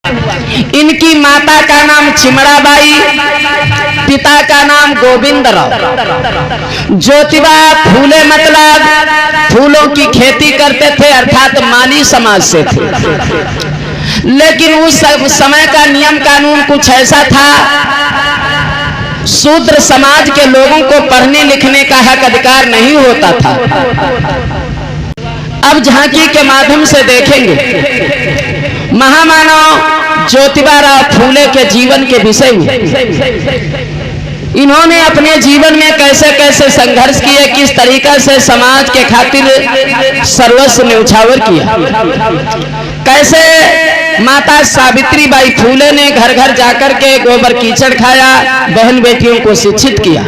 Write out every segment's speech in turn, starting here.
इनकी माता का नाम चिमड़ाबाई, पिता का नाम गोविंदराव। ज्योतिबा फूले मतलब फूलों की खेती करते थे, अर्थात माली समाज से थे। लेकिन उस समय का नियम कानून कुछ ऐसा था, शूद्र समाज के लोगों को पढ़ने लिखने का हक अधिकार नहीं होता था। अब झांकी के माध्यम से देखेंगे महामानव ज्योतिबा राव फूले के जीवन के विषय में। इन्होंने अपने जीवन में कैसे कैसे संघर्ष किए, किस तरीका से समाज के खातिर सर्वस्व न्यौछावर किया, कैसे माता सावित्री बाई फूले ने घर घर जाकर के गोबर कीचड़ खाया, बहन बेटियों को शिक्षित किया।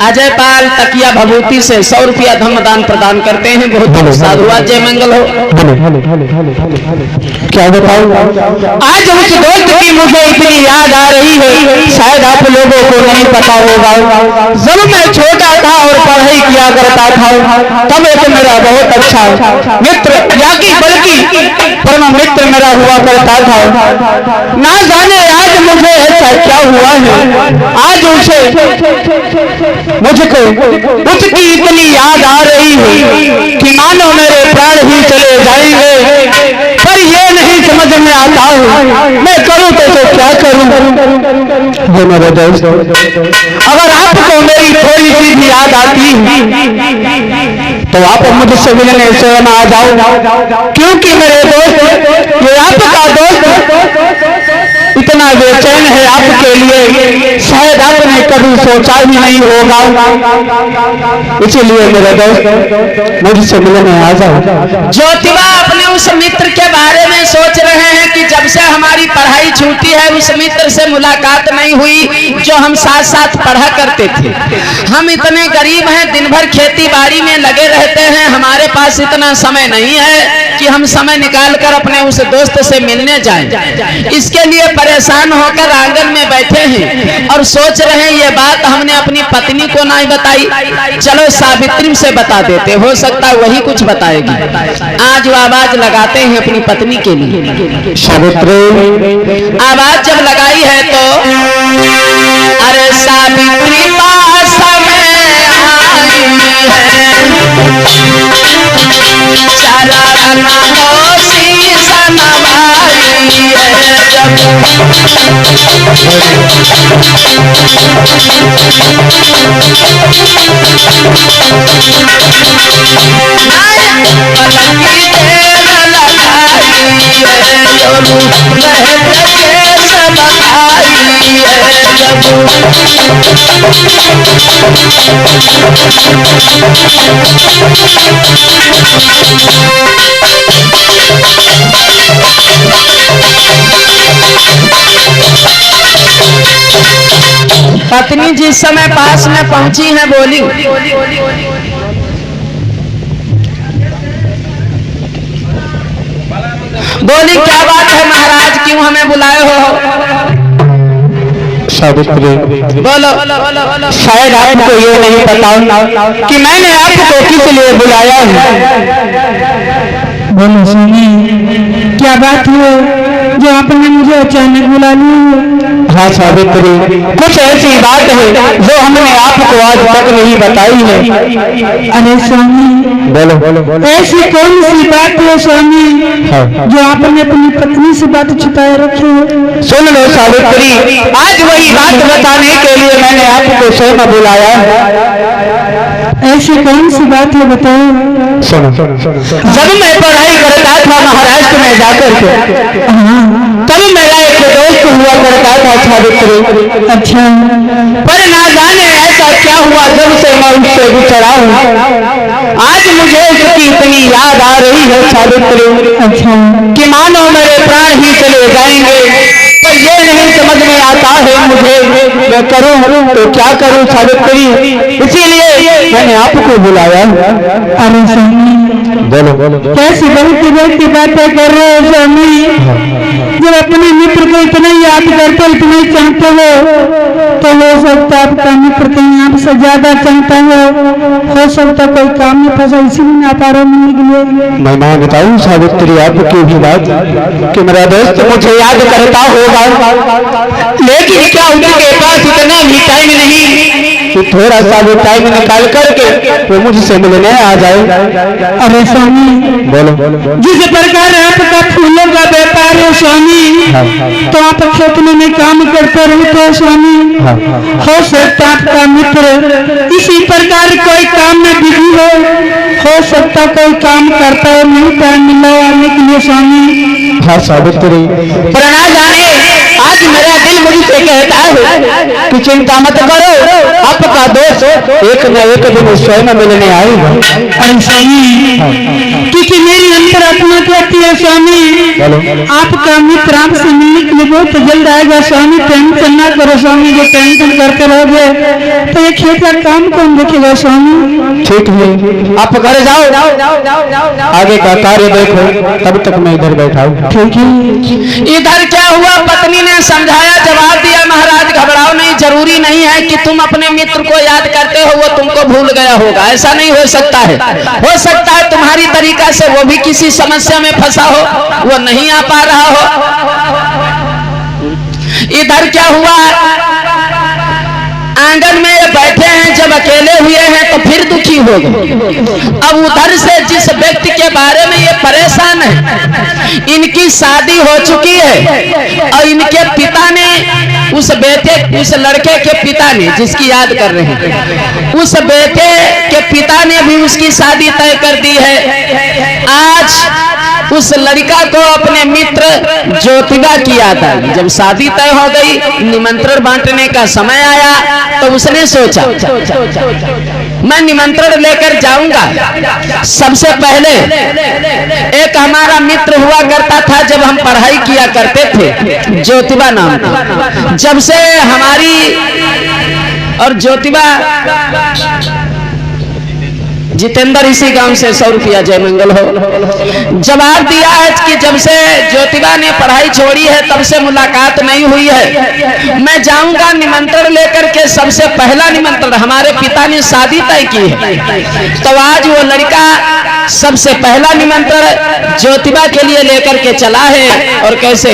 अजय पाल तकिया भभूति से 100 रुपया धम्मदान प्रदान करते हैं। बहुत साधुवाद, जय मंगल हो। क्या बताऊं, आज उस दोस्त की मुझे इतनी याद आ रही है, शायद आप लोगों को नहीं पता होगा। जब मैं छोटा था और पढ़ाई किया करता था, तब एक मेरा बहुत अच्छा मित्र याकी बल्कि परम मित्र मेरा हुआ करता था। ना जाने आज मुझे ऐसा क्या हुआ है, आज उसे मुझको उसकी इतनी याद आ रही है कि मानो मेरे प्राण ही चले जाएंगे। पर ये नहीं समझ में आता है मैं करूं तो क्या करूं। ये मेरे दोस्त, अगर आपको मेरी थोड़ी सी भी याद आती तो आप मुझसे मिलने स्वयं आ जाओ, क्योंकि मेरे दोस्त ये आपका दोस्त इतना बेचैन है आपके लिए, शायद आपने कभी सोचा भी नहीं होगा। इसीलिए मेरे दोस्त मुझसे मिलने आ जाओ। ज्योतिबा अपने उस मित्र के बारे में सोच रहे हैं कि जब से हमारी पढ़ाई छूटी है उस मित्र से मुलाकात नहीं हुई जो हम साथ साथ पढ़ा करते थे। हम इतने गरीब हैं, दिन भर खेती बाड़ी में लगे रहते हैं, हमारे पास इतना समय नहीं है कि हम समय निकाल कर अपने उस दोस्त से मिलने जाएं। इसके लिए परेशान होकर आंगन में बैठे हैं और सोच रहे हैं ये बात हमने अपनी पत्नी को नहीं बताई, चलो सावित्री से बता देते, हो सकता है वही कुछ बताएगी। आज वो आवाज लगाते हैं अपनी पत्नी के लिए। सावित्री आवाज जब लगाई है तो अरे सावित्री पास में आई है, चला पत्नी जिस समय पास में पहुंची है बोली, क्या बात है महाराज, क्यों हमें बुलाए हो? सावित्री बोलो। शायद आपको ये नहीं पता कि मैंने आपको किस लिए बुलाया है। बोलो सुनी, क्या बात है जो आपने मुझे अचानक बुला लिया? हाँ सावित्री, कुछ ऐसी बात है जो हमने आपको आज तक नहीं बताई है। अरे स्वामी, बोलो बोलो बोलो। ऐसी कौन सी बात है स्वामी जो आपने अपनी पत्नी से बात छुपाए रखी है? सुन लो सावित्री, आज वही बात बताने के लिए मैंने आपको स्वयं बुलाया है। ऐसी कौन सी बात है बताओ। सुनो, जब मैं पढ़ाई करता था महाराष्ट्र में जाकर के, तब मेरा एक दोस्त हुआ करता था सावित्री। अच्छा, पर ना जाने ऐसा क्या हुआ जब से मैं उससे बिछड़ा हूँ, आज मुझे उसकी इतनी याद आ रही है सावित्री। अच्छा, कि मानो मेरे प्राण ही चले जाएंगे। पर ये नहीं समझ में आता है मुझे मैं करूं तो क्या करूं सावित्री, इसीलिए मैंने आपको बुलाया। अरे स्वामी, बोलो बोलो कैसी बहुत की बातें कर रहे हो स्वामी। जब अपने मित्र को इतना याद करते इतना ही चाहते हो तो हो सकता है आपका मित्र कहीं आपसे ज्यादा चाहता हो सकता कोई काम में फंसा इसीलिए ना पा रहा मिलने के लिए। मैं माँ बताऊँ सावित्री आपकी भी बात कि मेरा दोस्त मुझे याद करता होगा, लेकिन क्या उनके पास इतना भी टाइम नहीं कि थोड़ा सा भी टाइम निकाल करके वो मुझसे मिलने आ जाए। अरे स्वामी बोलो जिस प्रकार आपका फूलों का व्यापार है स्वामी, तो आप खेत में काम करते रहते हो स्वामी। हो सकता आपका मित्र इसी प्रकार कोई काम में बिजी हो सकता कोई काम करता है नहीं टाइम मिला आने के लिए स्वामी। हाँ सावित्री, पर ना जाने आज मेरा दिल मुझसे कहता है कि चिंता मत करो, आपका दोस्त एक न एक दिन स्वयं मिलने आएगा। अरे स्वामी क्योंकि मेरी अंतरात्मा कहती है स्वामी आपका मित्र आपसे मिलने के लिए बहुत जल्द आएगा स्वामी। टेंशन ना करो स्वामी, जो टेंशन करते रहोगे तो ये खेत का काम कौन देखेगा स्वामी। ठीक है, आप घर जाओ, आगे का कार्य देखो, तब तक मैं इधर बैठा हूँ। ठीक है। इधर क्या हुआ, पत्नी ने समझाया, जवाब दिया, महाराज घबराओ नहीं, जरूरी नहीं है कि तुम अपने मित्र को याद करते हो वो तुमको भूल गया होगा, ऐसा नहीं हो सकता है। हो सकता है तुम्हारी तरीका से वो भी किसी समस्या में फंसा हो, वो नहीं आ पा रहा हो। इधर क्या हुआ, आंगन में बैठे हैं, जब अकेले हुए हैं तो फिर दुखी हो गए। अब उधर से जिस व्यक्ति के बारे में ये परेशान है, इनकी शादी हो चुकी है और इनके पिता ने उस बेटे, उस लड़के के पिता ने, जिसकी याद कर रहे हैं, उस बेटे के पिता ने भी उसकी शादी तय कर दी है। आज उस लड़का को अपने मित्र ज्योतिबा की याद आई। जब शादी तय हो गई, निमंत्रण बांटने का समय आया तो उसने सोचा मैं निमंत्रण लेकर जाऊंगा। सबसे पहले एक हमारा मित्र हुआ करता था, जब हम पढ़ाई किया करते थे, ज्योतिबा नाम था। जब से हमारी और ज्योतिबा जितेंद्र इसी गांव से 100 रुपया जय मंगल हो। जवाब दिया है कि जब से ज्योतिबा ने पढ़ाई छोड़ी है तब से मुलाकात नहीं हुई है। मैं जाऊंगा निमंत्रण लेकर के, सबसे पहला निमंत्रण, हमारे पिता ने शादी तय की है तो आज वो लड़का सबसे पहला निमंत्रण ज्योतिबा के लिए लेकर के चला है। और कैसे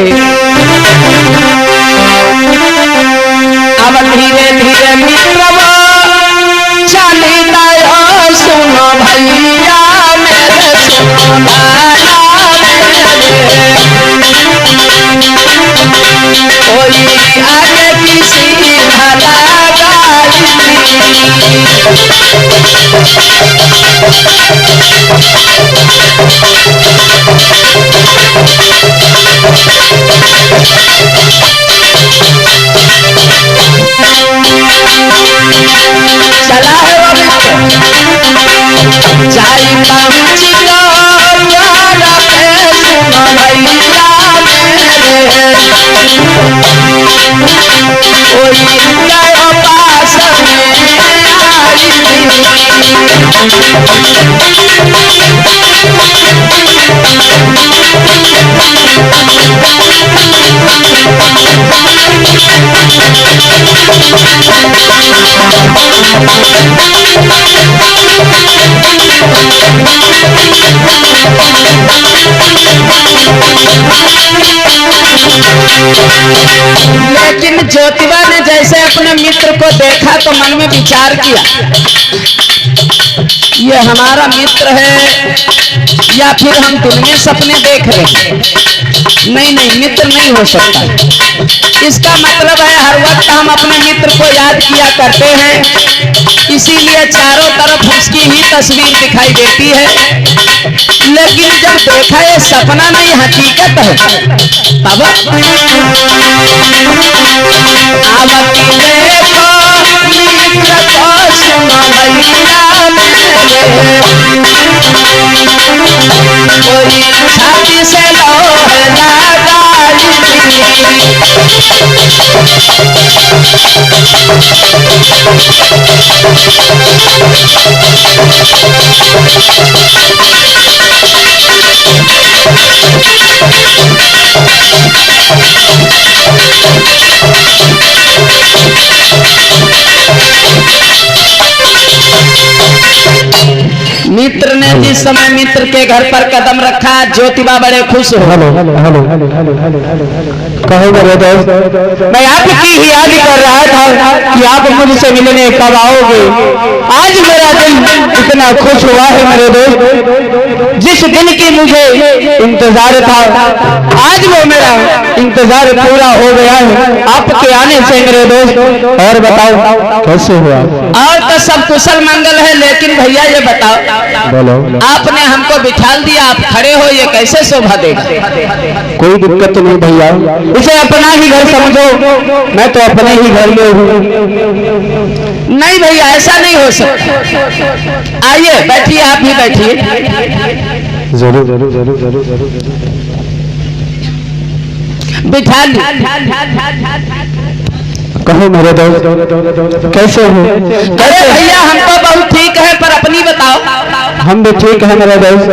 अब धीरे धीरे मित्र चलता सुनो भैया मेरे, सुनो लाला कोई आगे किसी भला चला है वो जाई पहुंच द्वारा पे, सुनो भैया मेरे कोई गयो पास में लेकिन ज्योतिबा ने जैसे अपने मित्र को देखा तो मन में विचार किया, ये हमारा मित्र है या फिर हम दिन में सपने देख रहे हैं। नहीं नहीं, मित्र नहीं हो सकता। इसका मतलब है हर वक्त हम अपने मित्र को याद किया करते हैं, इसीलिए चारों तरफ उसकी ही तस्वीर दिखाई देती है। लेकिन जब देखा ये सपना नहीं हकीकत है, तब आवती देखो मित्र को, सुनो भैया मेरे कोई छाती से लोहे लगाई मित्र ने जिस समय मित्र के घर पर कदम रखा, ज्योतिबा बड़े खुश हो। हेलो हेलो कहो मेरे दोस्त, मैं आपकी ही याद कर रहा था कि आप मुझसे मिलने कब आओगे। आज मेरा दिल इतना खुश हुआ है मेरे दोस्त, जिस दिन की मुझे इंतजार था आज वो मेरा इंतजार पूरा हो गया है आपके आने से मेरे दोस्त। और बताओ कैसे हुआ? और तो सब कुशल मंगल है, लेकिन भैया ये बताओ, बोलो। आपने हमको बिठाल दिया, आप खड़े हो, ये कैसे शोभा देगा? कोई दिक्कत नहीं भैया, इसे अपना ही घर समझो, मैं तो अपने ही घर में हूँ। नहीं भैया ऐसा नहीं हो सकता। आइए बैठिए, आप ही बैठिए। जरूर जरूर जरूर जरूर जरूर बिठा ली। कहो मेरे दोस्त कैसे हो? अरे भैया हम तो बहुत ठीक है, पर अपनी बताओ। हम भी ठीक है मेरे दोस्त।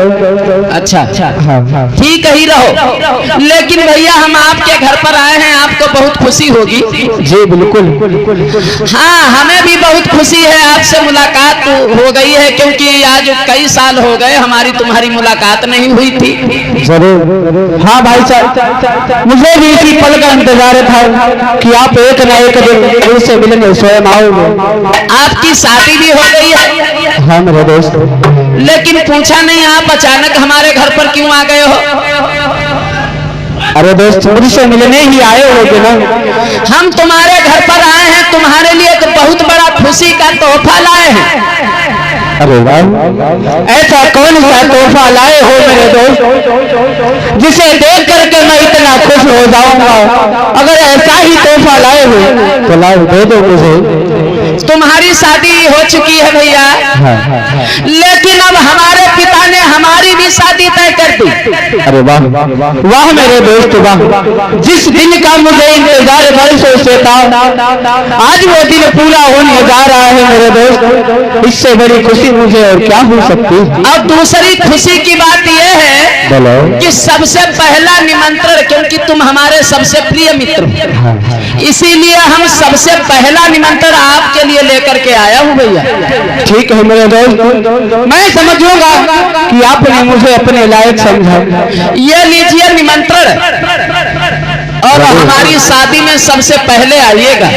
अच्छा हाँ हाँ ठीक ही रहो, लेकिन भैया हम आपके घर पर आए हैं, आपको बहुत खुशी होगी। जी बिल्कुल। हाँ हमें भी बहुत खुशी है, आपसे मुलाकात हो गई है, क्योंकि आज कई साल हो गए हमारी तुम्हारी मुलाकात नहीं हुई थी। जरूर। हाँ भाई साहब, मुझे भी इसी पल का इंतजार था कि आप एक न एक दिन मुझसे मिलने स्वयं आओगे। आपकी शादी भी हो गई है। हाँ मेरे दोस्त। लेकिन पूछा नहीं आप अचानक हमारे घर पर क्यों आ गए हो? अरे दोस्त मुझसे मिलने ही आए होगे ना। हम तुम्हारे घर पर आए हैं, तुम्हारे लिए एक बहुत बड़ा खुशी का तोहफा लाए हैं। अरे वाह, ऐसा कौन सा तोहफा लाए हो मेरे दोस्त जिसे देख करके मैं इतना खुश हो जाऊंगा? अगर ऐसा ही तोहफा लाए हो तो लाओ दे दो मुझे। तुम्हारी शादी हो चुकी है भैया। लेकिन अब हमारे पिता ने हमारी भी शादी तय कर दी। अरे वाह वाह मेरे दोस्त वाह, जिस दिन का मुझे इंतजार वर्षों से था आज वो दिन पूरा होने जा रहा है मेरे दोस्त। इससे बड़ी खुशी मुझे और क्या हो सकती? अब दूसरी खुशी की बात यह है कि सबसे पहला निमंत्रण, क्योंकि तुम हमारे सबसे प्रिय मित्र हो, इसीलिए हम सबसे पहला निमंत्रण आपके लिए लेकर के आया हूँ भैया। ठीक है मेरे दोस्त, मैं समझूंगा कि आपने मुझे अपने लायक समझा। ये लीजिए निमंत्रण, और हमारी शादी में सबसे पहले आइएगा।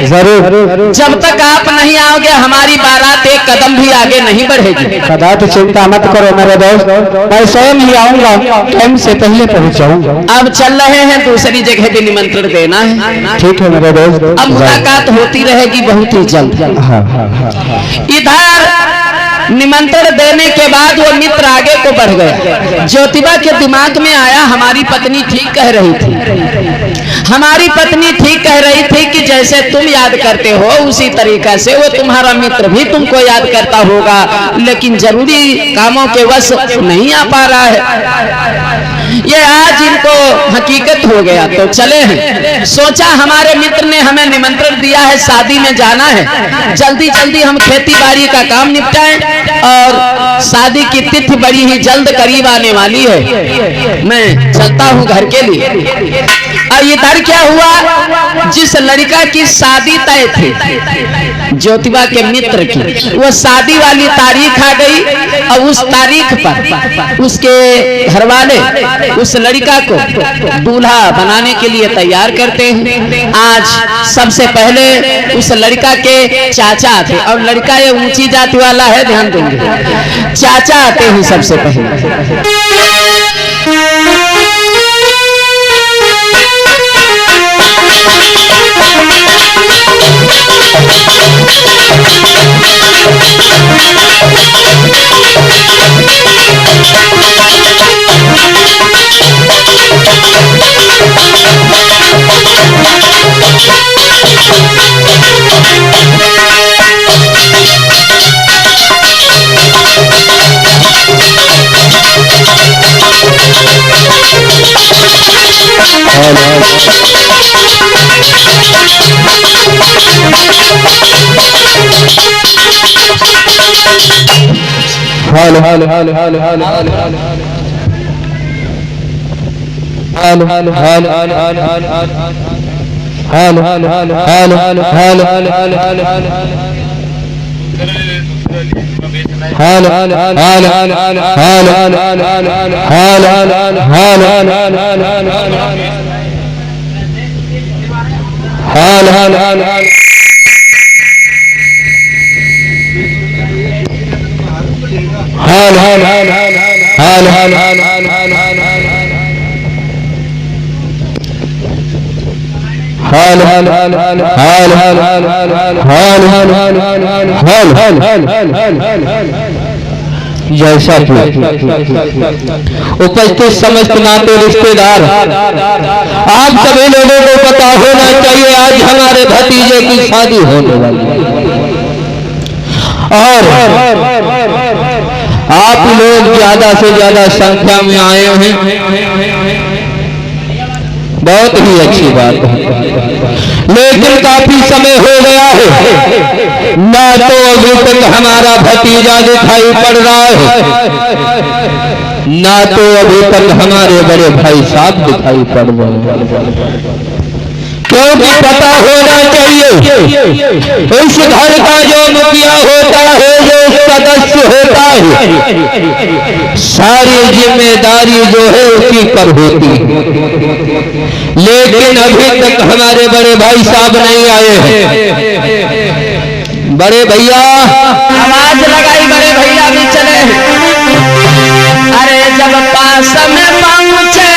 जरूर। जब तक आप नहीं आओगे हमारी बारात एक कदम भी आगे नहीं बढ़ेगी। कदापि चिंता मत करो मेरे दोस्त, मैं स्वयं ही आऊंगा, टाइम से पहले पहुंच जाऊंगा। अब चल रहे हैं, दूसरी जगह भी निमंत्रण देना है। ठीक है मेरे दोस्त। अब मुलाकात होती रहेगी बहुत ही जल्द। इधर निमंत्रण देने के बाद वो मित्र आगे को बढ़ गया। ज्योतिबा के दिमाग में आया हमारी पत्नी ठीक कह रही थी, हमारी पत्नी ठीक कह रही थी कि जैसे तुम याद करते हो उसी तरीका से वो तुम्हारा मित्र भी तुमको याद करता होगा, लेकिन जरूरी कामों के वश नहीं आ पा रहा है। ये आज इनको हकीकत हो गया तो चले हैं। सोचा हमारे मित्र ने हमें निमंत्रण दिया है, शादी में जाना है, जल्दी जल्दी हम खेती बाड़ी का काम निपटाएं और शादी की तिथि बड़ी ही जल्द करीब आने वाली है। मैं चलता हूँ घर के लिए। और इधर क्या हुआ, जिस लड़का की शादी तय थी ज्योतिबा के मित्र की, वो शादी वाली तारीख आ गई और उस तारीख पर उसके घर वाले उस लड़का को दूल्हा बनाने के लिए तैयार करते हैं। आज सबसे पहले उस लड़का के चाचा आते, और लड़का ये ऊंची जाति वाला है, ध्यान देंगे, चाचा आते हैं सबसे पहले। जैसा उपस्थित समस्त नाते रिश्तेदार, आप सभी लोगों को पता होना चाहिए आज हमारे भतीजे की शादी होने वाली और आप लोग ज्यादा से ज्यादा संख्या में आए हैं, बहुत ही अच्छी बात है। लेकिन काफी समय हो गया है, ना तो अभी तक हमारा भतीजा दिखाई पड़ रहा है, ना तो अभी तक हमारे बड़े भाई साहब दिखाई पड़ रहे हैं। क्योंकि पता होना चाहिए इस घर का जो मुखिया होता है, जो सदस्य होता है, सारी जिम्मेदारी जो है उसी पर होती है। लेकिन अभी तक हमारे बड़े भाई साहब नहीं आए हैं। बड़े भैया आवाज लगाई, बड़े भैया भी चले। अरे जब पास में पहुंचे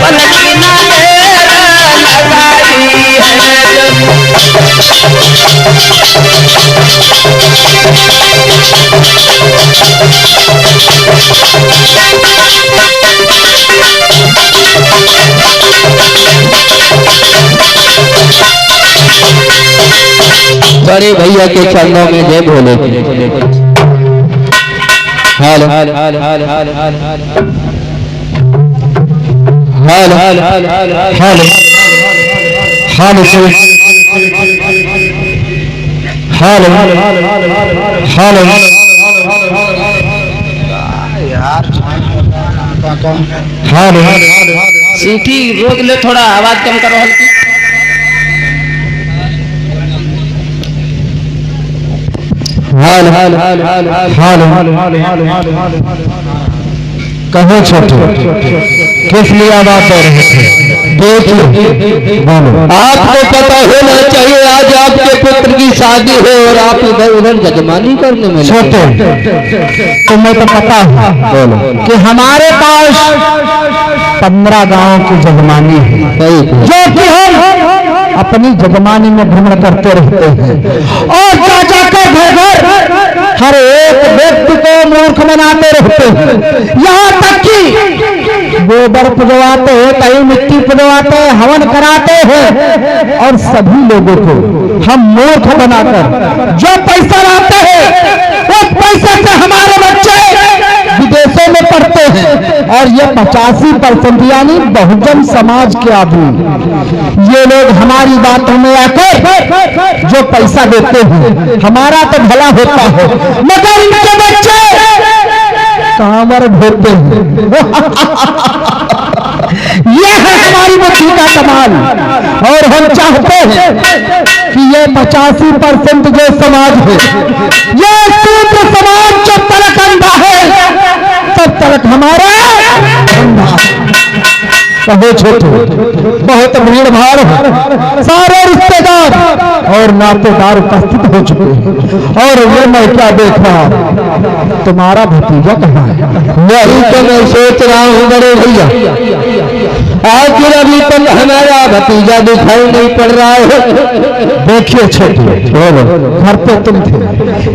पलकी ना लगाई बड़े भैया के चरणों में जय भोले। हाल हाल हाल हाल हाल हाल हाल हाल हाल हाल हाल हाल सीटी रोक ले, थोड़ा आवाज कम करो हल्की। हाल हाल हाल हाल हाल हाल कहो छोटे किस लिए बात कर रहे थे? देखिए आपको पता होना चाहिए आज आपके पुत्र की शादी है और आप इधर उधर जजमानी करने में छोटे। तुम्हें तो पता है कि हमारे पास 15 गांव की जजमानी है, जो कि हम अपनी जजमानी में भ्रमण करते रहते हैं और जाकर घर हर एक व्यक्ति को मूर्ख बनाते रहते हैं। यहाँ तक कि गोबर पुजवाते हैं, कहीं मिट्टी पुजवाते हैं, हवन कराते हैं और सभी लोगों को हम मूर्ख बनाकर जो पैसा लाते हैं उस पैसे से हमारे बच्चे विदेशों में पढ़ते हैं और ये 85% यानी बहुजन समाज के आदमी ये लोग हमारी बातों में आकर जो पैसा देते हैं हमारा तो भला होता है, मगर इनके बच्चे कांवर ढोते हैं। यह है हमारी बुद्धि का कमाल और हम चाहते हैं कि ये 85% जो समाज है, ये शूद्र समाज जब तक अंधा है तब तक हमारा अंधा। कहो छोटे बहुत भीड़ भाड़ है, सारे रिश्तेदार और नातेदार उपस्थित हो चुके हैं और ये मैं क्या देख रहा हूं, तुम्हारा भतीजा कहाँ है? यही तो मैं सोच रहा हूँ बड़े भैया, आखिर अभी तक हमारा भतीजा दिखाई नहीं पड़ रहा है। देखिए छोटे घर पे तुम थे,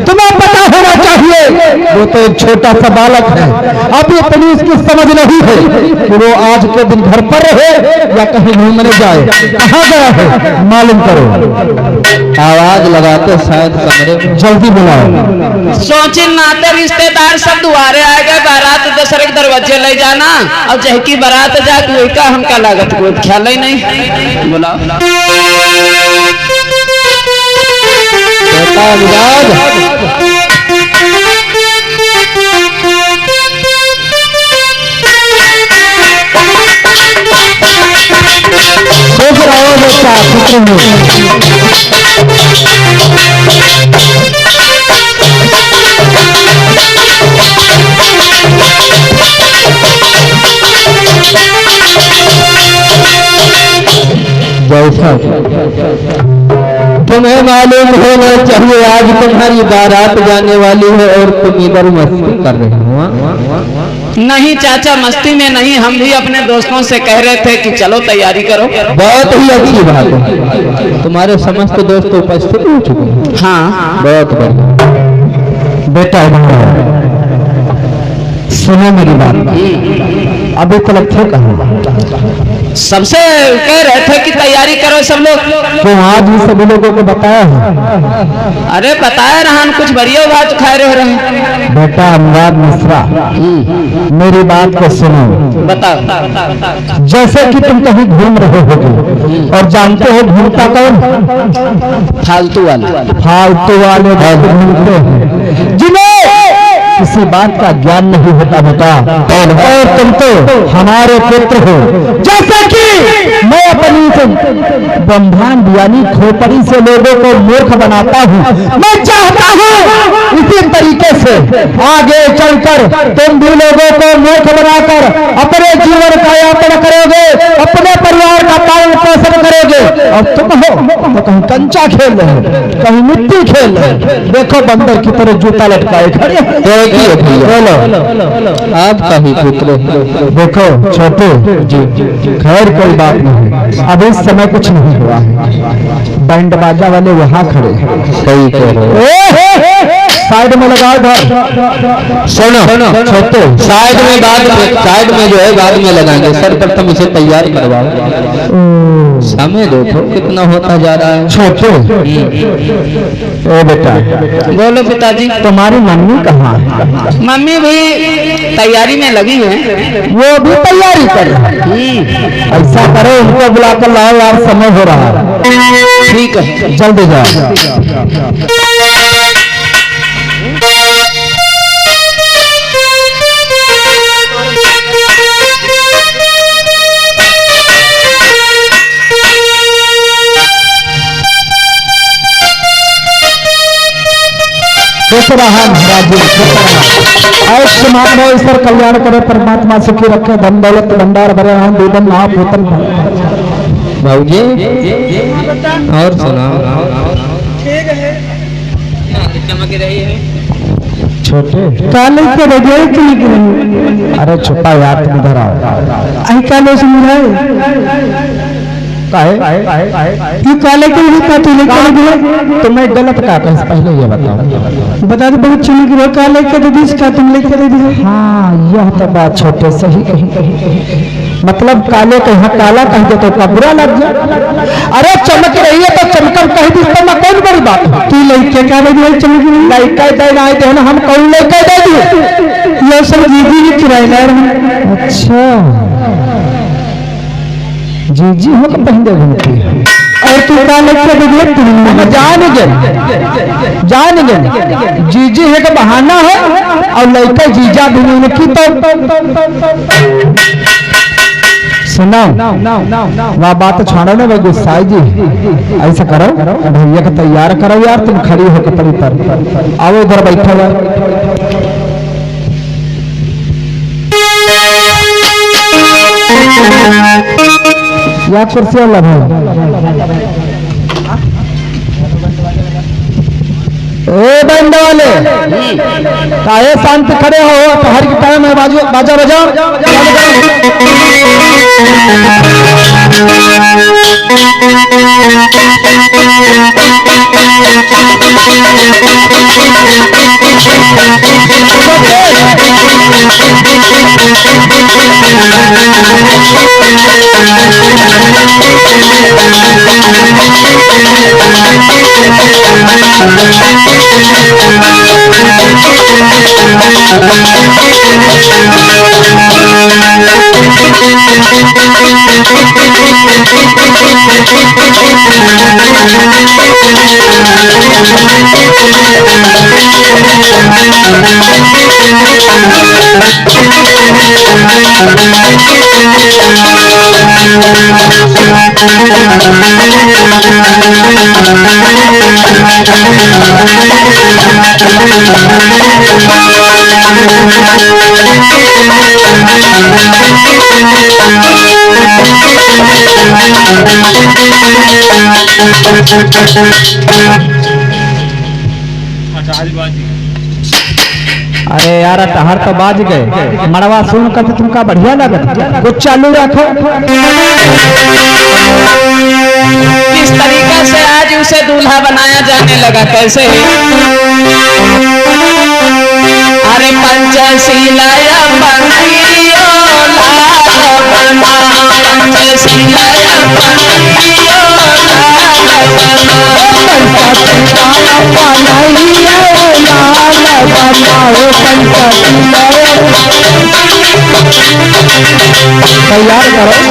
तुम्हें पता होना चाहिए वो तो एक छोटा सा बालक है, अभी इतनी इसकी समझ नहीं है कि वो आज के दिन घर पर रहे या कहीं घूमने जाए। कहाँ गया है मालूम करो, आवाज लगाते शायद कमरे में, जल्दी बुलाओ। सोची नाते रिश्तेदार सब दुआरे आ गए, बारात दशरथ दरवाजे ले जाना और जहकी बारात जाके वही का हमका लागत कोई ख्याल ही नहीं। बोला सोच रहा हो बेटा पुत्र जैसा तुम्हें मालूम होना चाहिए आज तुम्हारी बारात जाने वाली है और तुम इधर मस्ती कर रहे हो। नहीं चाचा मस्ती में नहीं, हम भी अपने दोस्तों से कह रहे थे कि चलो तैयारी करो। बहुत ही अच्छी बात है, तुम्हारे समस्त दोस्त उपस्थित हो चुके हैं। हाँ बहुत बढ़िया बेटा सुनो मेरी बात, अभी तक थे कहाँ? सबसे कह रहे थे कि तैयारी करो सब लोग। तो आज भी सभी लोगों को बताया है? अरे बताया रहा, कुछ बढ़िया बात खा रहे। बेटा अनुराग मिश्रा मेरी बात को सुनो। बताओ। जैसे कि तुम कहीं घूम रहे होगे और जानते हो घूमता कौन? फालतू वाले। फालतू वाले घूमते हैं जिन्हें किसी बात का ज्ञान नहीं होता बेटा। और तुम तो हमारे पुत्र हो। जैसे कि मैं अपनी ब्रह्मांड यानी खोपड़ी से लोगों को मूर्ख बनाता हूँ, मैं चाहता हूँ इसी तरीके से आगे चलकर तुम भी लोगों को मूर्ख बनाकर अपने जीवन का यापन करोगे, अपने परिवार का पालन पोषण करोगे। और तुम हो तो कहीं कंचा खेल रहे हो, कहीं मिट्टी खेल रहे हो। देखो बंदर की तरह जूता लटकाए खड़े। बोलो आपका ही पुत्र। देखो छोटे जी खैर कोई बात नहीं, अब इस समय कुछ नहीं हुआ है। बैंड बाजा वाले वहाँ खड़े कई कह रहे साइड में लगाओ घर। सुनो छोटे साइड में साइड में जो है बाद में लगाएंगे, सर्वप्रथम इसे तैयार करवाओ। समय देखो कितना होता जा रहा है। छोटे ओ बेटा बोलो पिताजी। तुम्हारी मम्मी कहाँ है? मम्मी भी तैयारी में लगी है। वो भी तैयारी कर रही है। ऐसा करो उनको बुला कर लाओ यार, समय हो रहा है। ठीक है जल्दी जाओ। महाराज ईश्वर कल्याण करे, परमात्मा सुखी रखे, धन दौलत भंडार भरे दीदन महापुत्र। भाऊजी और सुनाओ। चमक रही है छोटे काले के बजाय क्यों? अरे छुपा यार तुम इधर आओ। आई काले सुन रहे ये काले के लिए तुम्हें गलत कहा था, पहले ये बताओ। बता दो बहुत चुनी की काले के दीदी का तुम लेकर दे दी। हाँ यह तो बात छोटे सही कही। मतलब काले को यहाँ काला कह दे तो बुरा लग जाए। अरे चमक रही है तो चमकम कह दी तो कौन बड़ी बात है? तू लड़के क्या चमक रही ना हम कौन लड़का दे दी? ये सब दीदी भी किराएदार। अच्छा जी हो तो पहले घूमती है और तू काले के जान गए जीजी है का बहाना है और लड़का जीजा भी उनकी तो सुनो वह बात छोड़ो ना भाई गुस्साई जी। ऐसा करो भैया का तैयार करो यार, तुम खड़ी हो कपड़ी पर आओ इधर बैठो यार। या कुर्सी वाला ए बंद वाले काहे शांत खड़े हो? तो हर की टाइम है बाजा बजाओ। अरे यार तहर तो बाज गए मड़वा सुन कर तुमका बढ़िया लगत कुछ चालू रखो। किस तरीका से आज उसे दूल्हा बनाया जाने लगा, कैसे? अरे पंचशीलाया बनइयो लाल बना, पंचशीलाया बनइयो लाल बना, पंचशीलाया बनइयो लाल बनाओ, तैयार करो।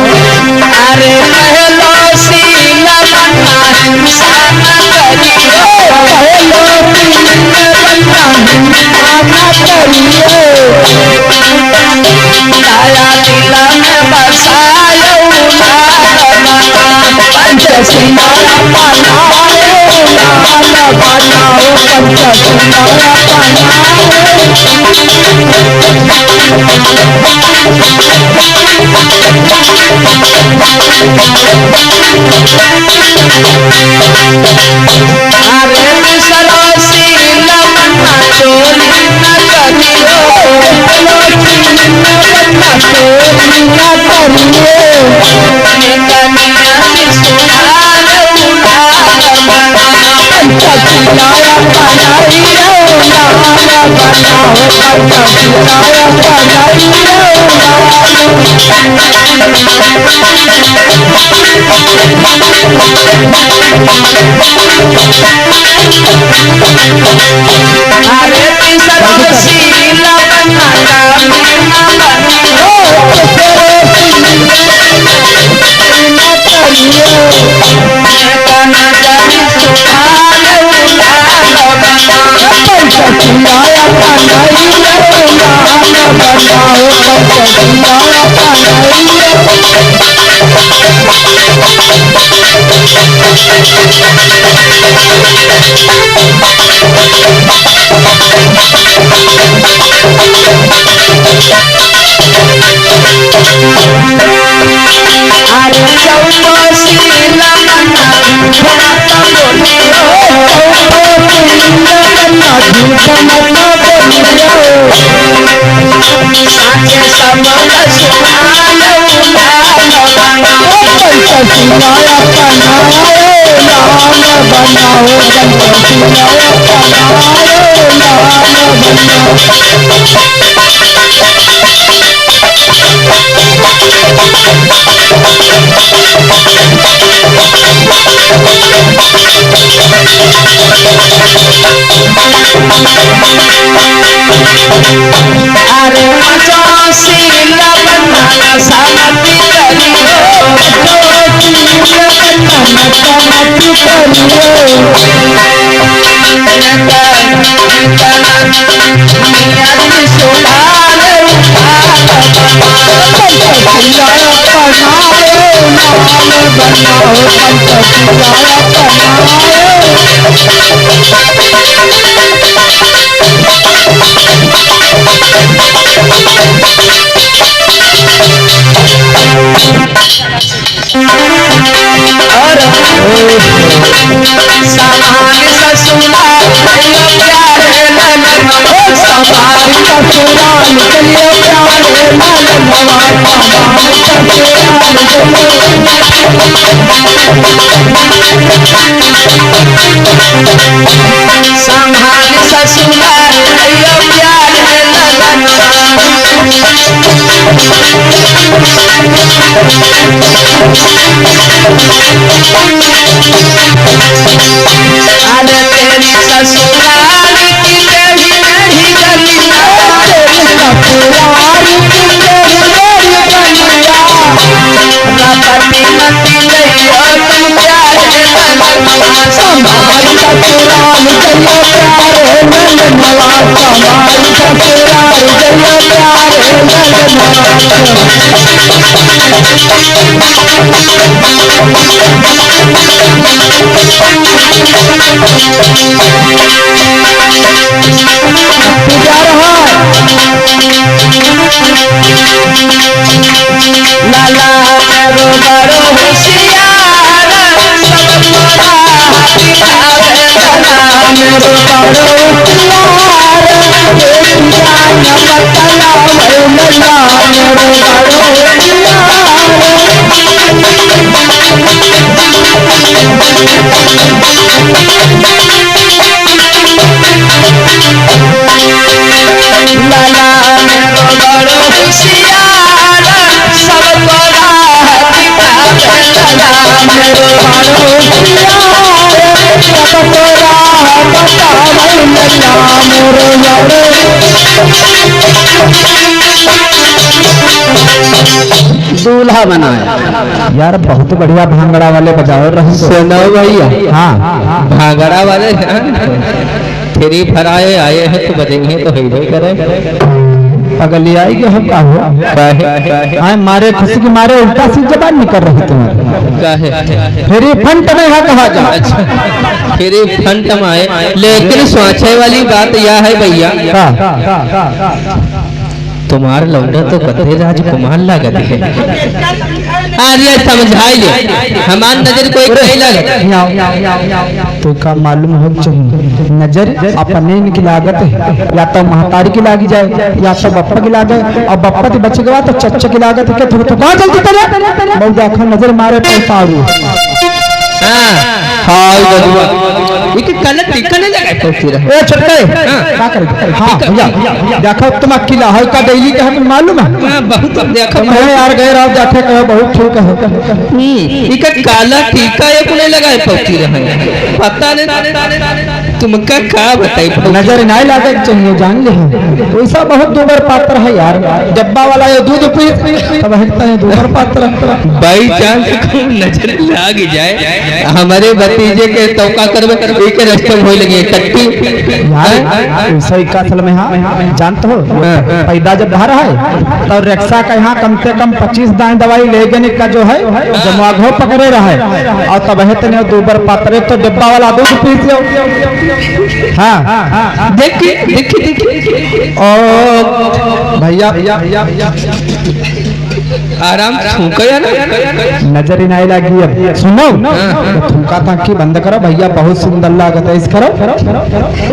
अरे पहलो सीला बना इंसान करियो, पहलो सीला बना इंसान करियो, लाया दिला में बसायो लाल बना, पंचशीलाया बनाओ लाल बनाओ, पंचशीलाया अरे मिसरो सीला बना चोरी न करियो, बना चोरी न करियो, कनिया सुधार लाल बना, पंचशीलाया बनाइयो लाल बनाओ, पंचशीलाया बनाइयो अरे मिसरो सीला बना कामिना बनियो, कना जानी सुधार लाल बना, पंचशीलाया बनाइयो लाल बनाओ, पंचशीलाया अरे चौको सीला बना झूठ बोलियो, साचे सबल सुनायो लाल बना, पंचशीलाया बनाओ लाल बनाओ, पंचशीलाया बनाओ लाल बनाओ। अरे मचो सीला बना सामती करियो, सामान ससुराल प्यारे ननद, सामान ससुराल चलिए प्यारे लाल संभाल ससुराल प्यारे ननद, अरे तेरी ससुराल की तेरी नहीं गलिया, ससुराल की तेरी गलिया, लाला मेरो बड़ो होशियार सबको राह दिखावे लाला मेरो बड़ो होशियार एक जान बतलावे लाला मेरो बड़ो लाला मेरो बड़ो होशियार सबको राह दिखावे लाला मेरो बड़ो होशियार सबको राह बतावे लाला मेरो बड़ो दूल्हा बनाया। यार बहुत बढ़िया भांगड़ा वाले बजाओ रहे सुनो भैया, हाँ भांगड़ा वाले फ्री फराए आए हैं तो बजेंगे तो ही करे अगली आएगी हम का हो हाँ मारे खुशी के मारे उल्टा सी जबान निकल रही तुम्हारे फिर ये फंट में है कहा जा फिर फंट में आए, लेकिन सोचे वाली बात यह है भैया तुम्हारे लौंडा तो कथे राजकुमार लागत है। अरे समझाइए हमार नजर कोई नहीं लागत तो का मालूम हो चाहिए नजर अपने की लागत है, या तो महतारी की लागी जाए या तो बप्पा की लागत, और बप्पा की बच्चे के बाद तो चच्चा की लागत है। तो कहाँ जल्दी करे बहुत देखो नजर मारे पैसा कल टिकन लगा ए छोटे क्या करे हाँ भैया देखो तुम अकेला है का डेली का हमें मालूम है बहुत देखो यार गए रात जाके कहो बहुत ठीक है इका काला टीका एक नहीं लगा है पौती रहे पता नहीं तुमका का बताई नजर नहीं लागे चाहिए जान ले वैसा बहुत दूबर पात्र है यार डब्बा वाला ये दूध पी तब हटता है दूबर पात्र बाई चांस को नजर लाग जाए हमारे भतीजे के तौका करवे एक रास्ते में होई लगी टट्टी यार वैसा ही का असल में हां जानते हो पैदा जब बाहर है तो रिक्शा का यहाँ कम से कम 25 दाएं दवाई ले गने का जो है जमाघो पकड़े रहा है और तब है तने दूबर पात्र तो डब्बा वाला दूध पीसियो हाँ देखिए ओ भैया आराम थूका ना नजर ही नहीं लगी अब सुनो थूका था कि बंद करो भैया बहुत सुंदर लागत है इस करो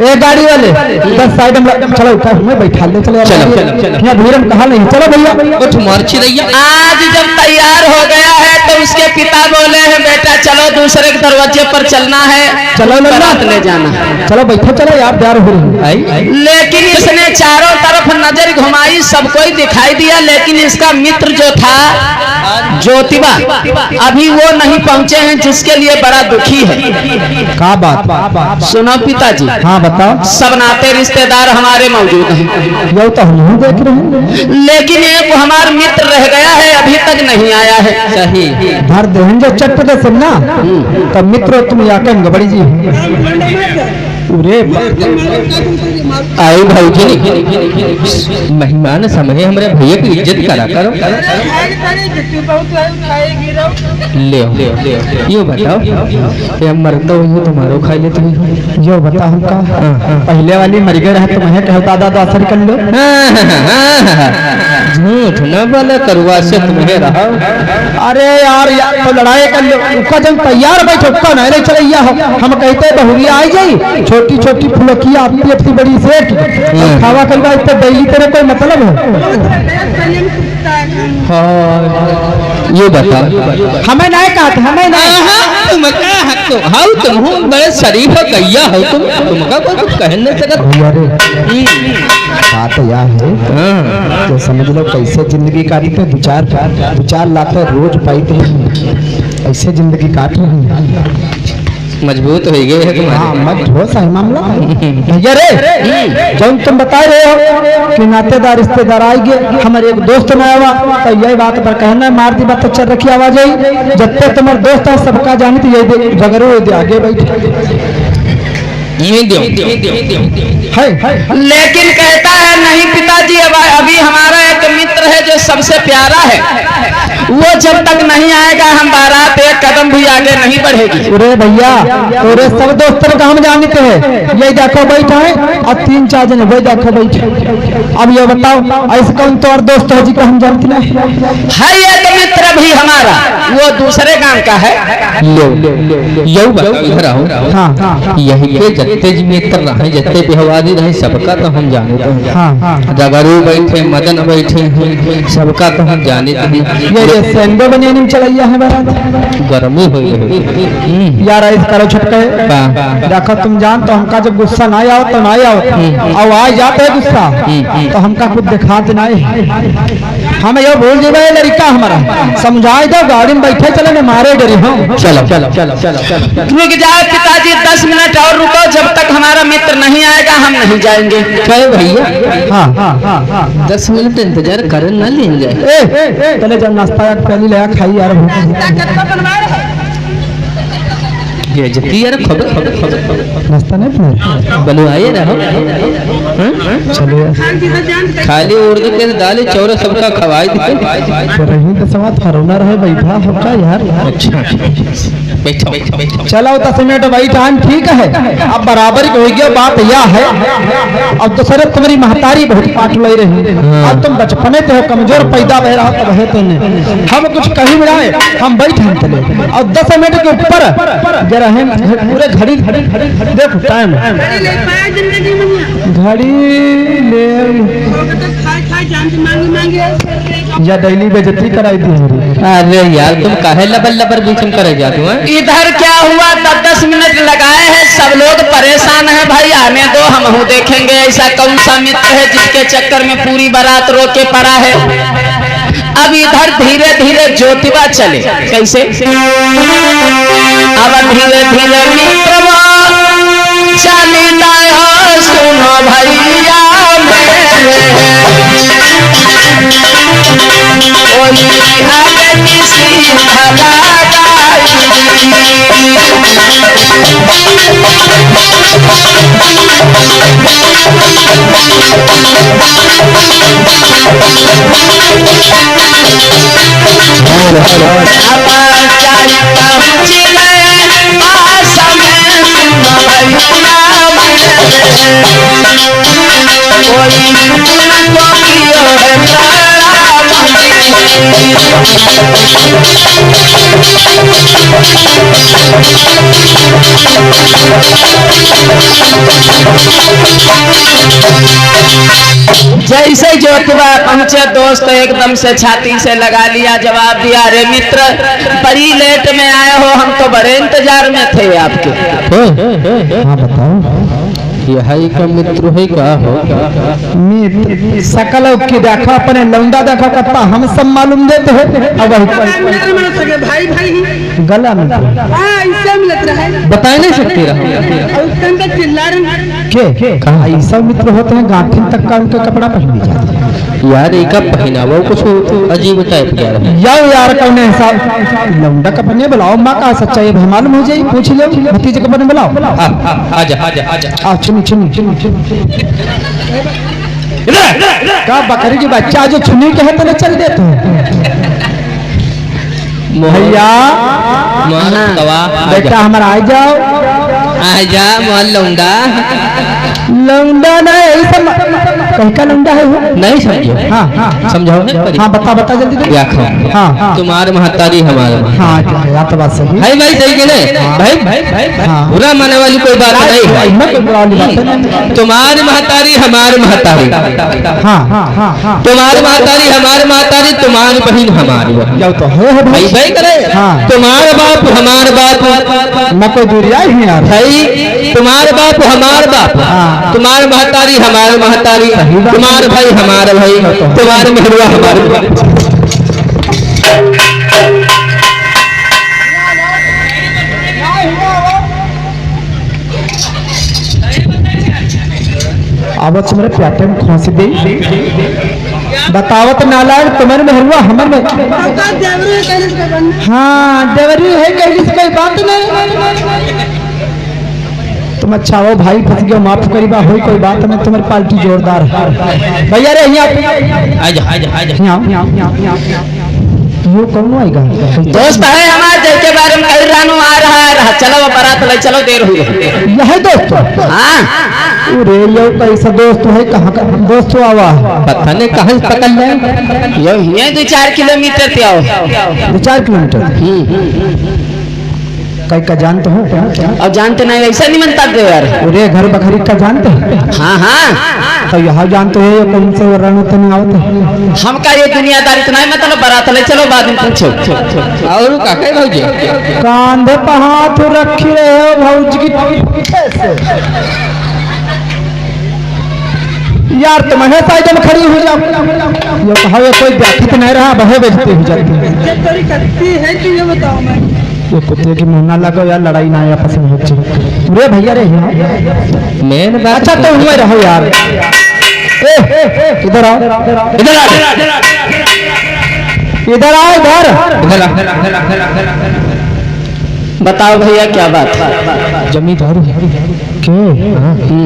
ए गाड़ी वाले इधर साइड में चलो मैं बैठा ले चलो यहाँ भीड़ में कहा नहीं चलो भैया कुछ मर्ची रही आज जब तैयार हो गया है तो उसके पिता बोले हैं बेटा चलो दूसरे के दरवाजे पर चलना है चलो बारात ले जाना चलो बैठो चलो यार प्यार हो रही लेकिन इसने चारों तरफ नजर घुमाई सब कोई दिखाई दिया लेकिन इसका मित्र जो था ज्योतिबा अभी वो नहीं पहुंचे हैं जिसके लिए बड़ा दुखी है। क्या बात सुनो पिताजी हाँ बताओ सब नाते रिश्तेदार हमारे मौजूद हैं ये तो हम नहीं देख रहे हैं लेकिन एक हमारा मित्र रह गया है अभी तक नहीं आया है। सही भर देंगे चट दे सुनना तो मित्र तुम आके बड़ी जी आई भाई मेहमान समय हमारे भैया की इज्जत करा करो ले यो बताओ ये मरता हो तुम्हारो खा लेते यो बता हमका पहले वाली मर गए रहे तुम्हें कहो दादा तो असर कर लो झूठ न बोले करुआ से तुम्हें रहा अरे यार तो लड़ाई कर लो उसका जब तैयार बैठो उसका नहीं चलैया हो हम कहते बहुरिया आई जाई छोटी छोटी फुलकिया अपनी अपनी बड़ी सेठ खावा करवा इतने डेली तेरे कोई मतलब है ये बता हमें नहीं कहा हमें नहीं तुम बड़े शरीफ कैया हो तुमका कुछ कह नहीं सकत बात यह है तो समझ लो कैसे जिंदगी काटते विचार लाते रोज पाते ऐसे जिंदगी काट रहे हैं मजबूत हो गए है तुम्हारे मत हो सही मामला भैया रे जब तुम बता रहे हो कि नातेदार रिश्तेदार आएंगे हमारे एक दोस्त में आवा तो यही बात पर कहना मार दी बात चल रखी आवाज आई जब तक तुम्हारे दोस्त है सबका जानी तो यही जगरो आगे बैठ लेकिन कहता है नहीं पिताजी, अभी हमारा एक मित्र है जो सबसे प्यारा है, वो जब तक नहीं आएगा हम बारात एक कदम भी आगे नहीं बढ़ेगी। अरे भैया अरे सब दोस्तों का हम जानते हैं, ये देखो बैठा है और 3-4 जने वही देखो बैठे। अब ये बताओ ऐसे कौन तो और दोस्त है जी को हम जानते नहीं है? एक मित्र भी हमारा वो दूसरे गांव का है। हाँ यही के जत्ते मित्र रहे जत्ते बिहवादी रहे सबका तो हम जाने जगरू बैठे मदन बैठे हैं सबका तो हम जाने ये सेंडो बने नहीं चलाइया है बारात गर्मी हो यार ऐसे करो छटके देखो तुम जान तो हमका जब गुस्सा ना आओ तो ना आओ और आ जाते है गुस्सा तो हमका कुछ दिखाते नहीं। हमें ये बोल दे लड़का हमारा समझाए दो गाड़ी में बैठे चले न मारे डरे हम। चलो चलो चलो चलो रुक जाओ पिताजी 10 मिनट और रुको, जब तक हमारा मित्र नहीं आएगा हम नहीं जाएंगे। कहे भैया हाँ 10 मिनट इंतजार कर न लेंगे। चले जब नाश्ता पहले ले खाई यार ये जती यार खबर नाश्ता नहीं बनो आए रहो चलो खाली उर्दू के दाल चौरा सबका खवाई दी रही तो सवाल फरोना रहे बैठा होगा यार। अच्छा बैठो बैठो बैठो चलो 10 मिनट बैठा ठीक है। अब बराबर हो गया बात यह है अब तो सर तुम्हारी महतारी बहुत पाट ले रही अब तुम बचपने तो कमजोर पैदा बह रहा तब है तुमने हम कुछ कहीं में आए हम बैठे हम चले और 10 मिनट के ऊपर पूरे घड़ी देखो टाइम घड़ी ले या डेली बेइज्जती कराई दी मेरी। अरे यार तुम काहे लबर लबर बीच में करे जाते हो? इधर क्या हुआ 10 मिनट लगाए हैं, सब लोग परेशान हैं भाई, आने दो हम देखेंगे ऐसा कौन सा मित्र है जिसके चक्कर में पूरी बारात रोके पड़ा है। अब इधर धीरे धीरे ज्योतिबा चले कैसे अब धीरे धीरे मित्रवा चलता है सुनो भैया कोई आगे किसी जैसे ज्योतिबा पहुंचे दोस्त एकदम से छाती से लगा लिया, जवाब दिया अरे मित्र बड़ी लेट में आए हो, हम तो बड़े इंतजार में थे आपके। हाँ बताओ यही का मित्र है का हो मित्र सकल की देखो अपने लौंडा देखो कत्ता हम सब मालूम देते हैं अब भाई भाई गला में ऐसे मिलत रहे बता नहीं सकती रहो के ऐसा मित्र होते हैं गांठिन तक का उनके कपड़ा पहन जाते हैं यार एक पहनावा कुछ अजीब टाइप का है यार कौन हिसाब लौंडा कपड़े बुलाओ माँ का सच्चा ये मालूम हो जाए पूछ लो भतीजे कपड़े बुलाओ आजा आजा आजा चुनी चुनी चुनी का बकरी की बच्चा जो चुनी के है तो चल देते हैं भैया बेटा हमारा आ जाओ आजा मोहन लौंडा लौंडा नहीं ऐसा कहीं का लौंडा है वो नहीं समझो हाँ समझाओ हाँ बता बता जल्दी क्या खाओ हाँ तुम्हारे महतारी हमारे हाँ यार तो बात सही भाई भाई सही के नहीं भाई भाई भाई बुरा मानने वाली कोई बात नहीं है तुम्हारी महतारी हमारे महतारी हाँ हाँ हाँ तुम्हारी महतारी हमारे महतारी तुम्हारी बहन हमारी जाओ तो है भाई भाई करे तुम्हारे बाप हमारे बाप मैं कोई दूरिया ही यार भाई तुम्हारे बाप हमारे बाप तुम्हारे महतारी हमारे महतारी तुम्हारे भाई हमारे भाई तुम्हारे मेहरुआ हमारे अब तुम्हारे प्याटे में खोस दे बतावत नालायक तुम्हारे मेहरुआ हमारे हाँ देवरी है कहीं कोई बात नहीं तुम अच्छा हो भाई, फंस गयो, माफ करीबा हो, कोई बात नहीं, तुम्हारी पार्टी जोरदार है भैया रे। यहाँ यो कौन आएगा? दोस्त है हमारे जिसके बारे में कही रानू आ रहा, चलो बारात ले चलो, देर हुई। यह दोस्त? हाँ। अरे यो कैसा दोस्त है, कहाँ का दोस्त आवा? पता नहीं कहाँ से पकड़ ले। ये 2-4 किलोमीटर थे आओ। 2-4 किलोमीटर कई का जानते हो क्या? अब जानते नहीं, ऐसा नहीं मनता दे यार। अरे घर बखरी का जानते हैं? हाँ हाँ। तो यहाँ जानते हो ये कौन से रण तो नहीं आवते? हम का ये दुनियादारी तो नहीं, मतलब बारात ले चलो, बाद में पूछो। और काका भौजी कांधे पे हाथ रख रहे हो भौजी की यार, तुम है साइड में खड़ी हो जाओ। ये कहा कोई व्याख्या तो नहीं रहा, बहे बजते हो जाती है। ये कुत्ते की मुँह ना लगो यार, लड़ाई ना आया पसंद हो चाहिए। अरे भैया रे मेन बात। अच्छा तो हुए रहो यार, इधर आओ, इधर आओ, इधर बताओ भैया क्या बात है? जमींदार क्यों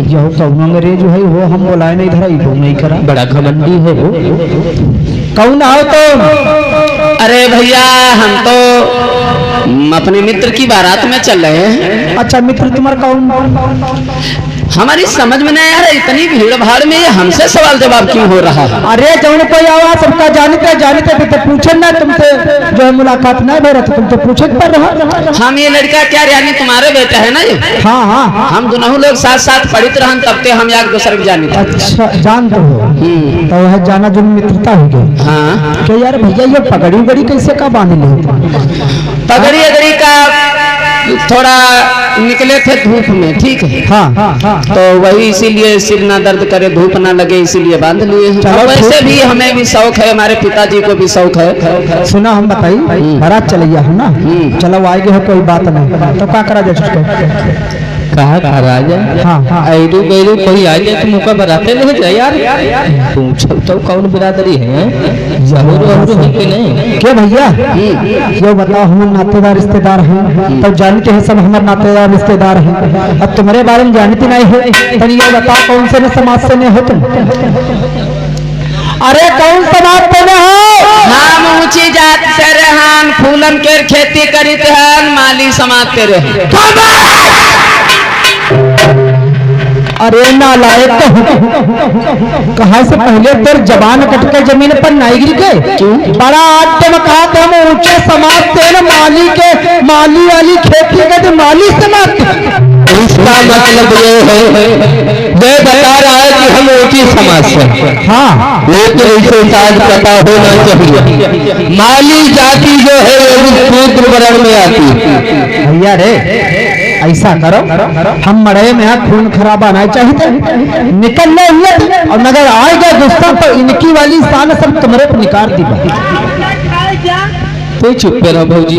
यह कौन अंग्रेज है वो हम बोलाए नहीं, इधर वो नहीं करा, बड़ा घमंडी है वो। कौन आओ तुम? अरे भैया हम तो अपने मित्र की बारात में चल रहे हैं। अच्छा मित्र तुम्हारा कौन? हमारी समझ में नहीं आ रहा, इतनी भीड़ भाड़ में हमसे सवाल जवाब क्यों हो रहा है? अरे जौन कोई आवाज सबका जानते भी तो पूछे ना तुमसे, जो है मुलाकात नहीं हो रहा था, तुम तो पूछे पर रहा। हम ये लड़का क्या यानी तुम्हारे बेटा है ना ये? हाँ हाँ, हम दोनों लोग साथ साथ पढ़ित रहन, तब ते हम एक दूसरे को जाने। अच्छा जानते हो, तो वह जाना जो मित्रता हो गई। हाँ। क्या यार भैया ये पगड़ी उगड़ी कैसे का बांध ली? पगड़ी अगड़ी का थोड़ा निकले थे धूप में, ठीक है। हाँ हाँ, तो वही इसीलिए सिर ना दर्द करे, धूप ना लगे, इसीलिए बांध लिए हैं। चलो, वैसे भी हमें भी शौक है, हमारे पिताजी को भी शौक है। सुना हम बताई बारात चलिए हम ना, चलो आएंगे है, कोई बात नहीं, तो क्या करा जाए? कहा राजा? हाँ हाँ, ऐरू गैरू कोई आ जाए तो मुका बराते नहीं जाए यार। पूछो तो कौन बिरादरी है, जरूर है कि नहीं? क्या भैया ये बताओ, हमारे नातेदार रिश्तेदार हैं, तो जानते हैं सब हमारे नातेदार रिश्तेदार हैं। अब तुम्हारे बारे में जानती नहीं है, तो ये बताओ कौन से न समाज से नहीं हो तुम? अरे कौन समाज से न हो? हम ऊंची जात से रहन, फूलन के खेती करित हन, माली समाज ते रहे। अरे नालायक कहा से पहले तेरे जबान कट के जमीन पर नहीं गिर गए? बड़ा आद्य में कहा था हम ऊंचे समाज से न, माली वाली खेती के तो माली समाज। इसका मतलब ये है, मैं बता रहा है कि हम ऊंची समाज से। हाँ, लेकिन इसे साथ पता होना चाहिए, माली जाति जो है वो शूद्र वर्ण में आती। भैया रे ऐसा करो, हम मड़े में खून खराबा नहीं चाहिए, निकलने हुए और नगर आएगा दोस्तों तो इनकी वाली शान सब तुम्हारे पर निकाल दी। तो चुप रहो भौजी।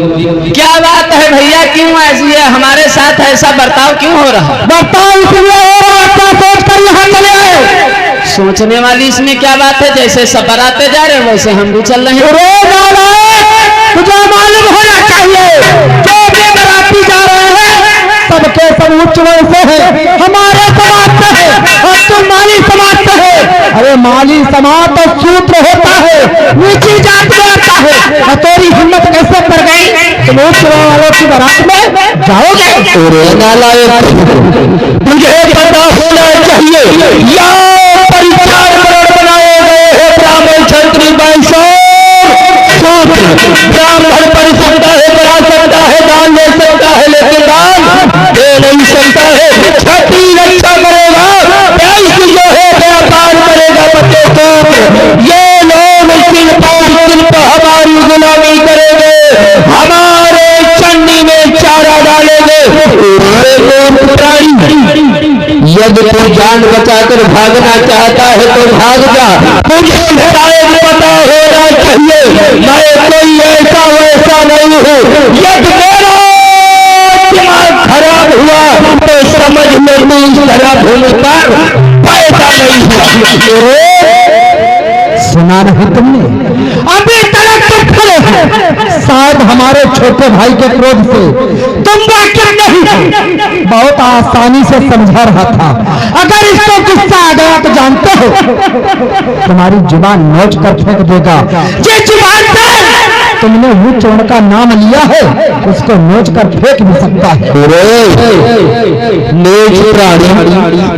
क्या बात है भैया, क्यों ऐसी है हमारे साथ ऐसा बर्ताव क्यों हो रहा? बर्ताव इसलिए हो रहा है, सोच कर यहाँ चले आए। सोचने वाली इसमें क्या बात है, जैसे सब बराते जा रहे हैं वैसे हम भी चल रहे हैं। तुझे मालूम होना चाहिए, जो भी बराती जा रहे हैं सबके सब उच्च वर्ग से है, हमारे समाज से है, और तुम माली समाज से है। अरे माली समाज तो शूद्र होता है, नीची जात में आता है, और तेरी हिम्मत कैसे पड़ गई? तुम उच्च वर्ग वालों की बारात में जाओगे? तुझे पता होना चाहिए, या परिचार बनाए गए हैं ब्राह्मण क्षत्रिय वैश्य शूद्र। ब्राह्मण पढ़ सकता है, पढ़ा सकता है, दान दे सकता है, लेकिन दान दे नहीं सकता है। क्षत्रिय रक्षा करेगा, वैश्य जो है व्यापार करेगा बच्चों को। ये लोग शिल्प हमारी गुलामी करेंगे, हमारे चन्नी में चारा डालेंगे। यदि तू जान बचाकर भागना चाहता है तो भाग जा, मुझे शायद पता होना चाहिए, मैं कोई ऐसा वैसा नहीं हूँ। यदि मेरा दिमाग खराब हुआ तो समझ में तू इस तरह भूमि पर पैदा नहीं हुआ। सुना नहीं तुमने? अभी तक तुम खड़े हो, शायद हमारे छोटे भाई के क्रोध से तुम वाकिफ नहीं हो। बहुत आसानी से समझा रहा था। अगर इसको गुस्सा आ गया तो जानते हो तुम्हारी जुबान नोच कर फेंक देगा। जिस जुबान से तुमने वो चोर का नाम लिया है उसको नोच कर फेंक भी सकता है। नीच प्राणी,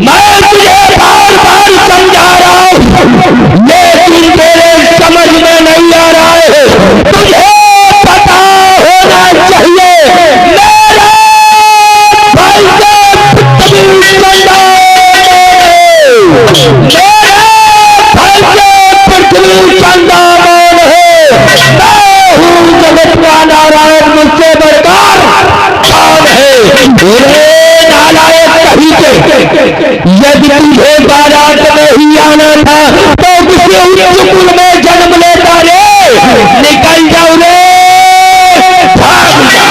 मैं तुझे बार बार समझा रहा हूँ लेकिन तेरे समझ में नहीं आ रहा है। तुझे पता होना चाहिए मेरे भाई पृथ्वी चंदावन है। मैं हूँ जगत का नारायण, मुझसे बढ़कर कौन है? मेरे नालायक कहीं के यदि तुझे बारात में ही आना था तो किसी उच्च कुल में जन्म लेता रे। निकल जाओ रे, भाग जा।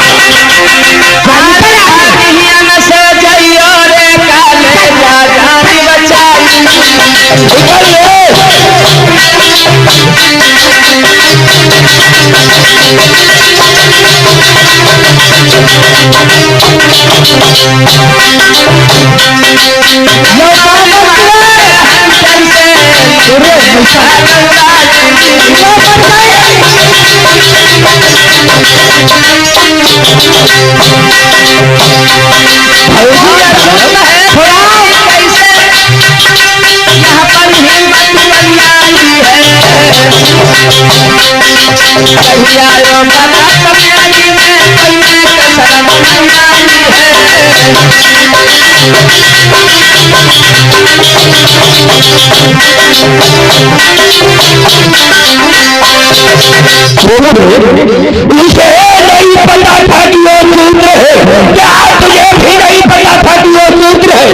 उसे नहीं पता था कि वो शूद्र है। क्या तुझे भी नहीं पता था कि वो शूद्र है?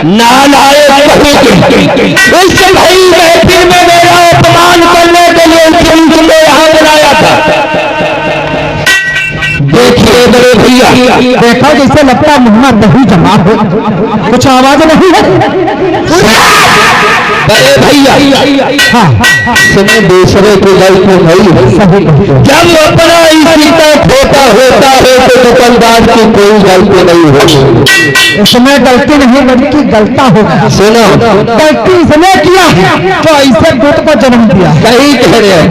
नालायक उससे भाई महफिल में मेरा अपमान करने के लिए तुमको यहाँ बुलाया था। देखिए बड़े भैया, देखो जैसे लगता मुंह में दही जमा हो, कुछ आवाज नहीं है। बड़े भैया सुनो, दूसरे की गलती नहीं है। जब अपना इसी तक होता होता है तो दुकानदार की कोई गलती नहीं होगी। इसमें गलती नहीं बल्कि गलता होगा। सुनो, गलती इसने किया तो ऐसे बुत को जन्म दिया। सही कह रहे हैं।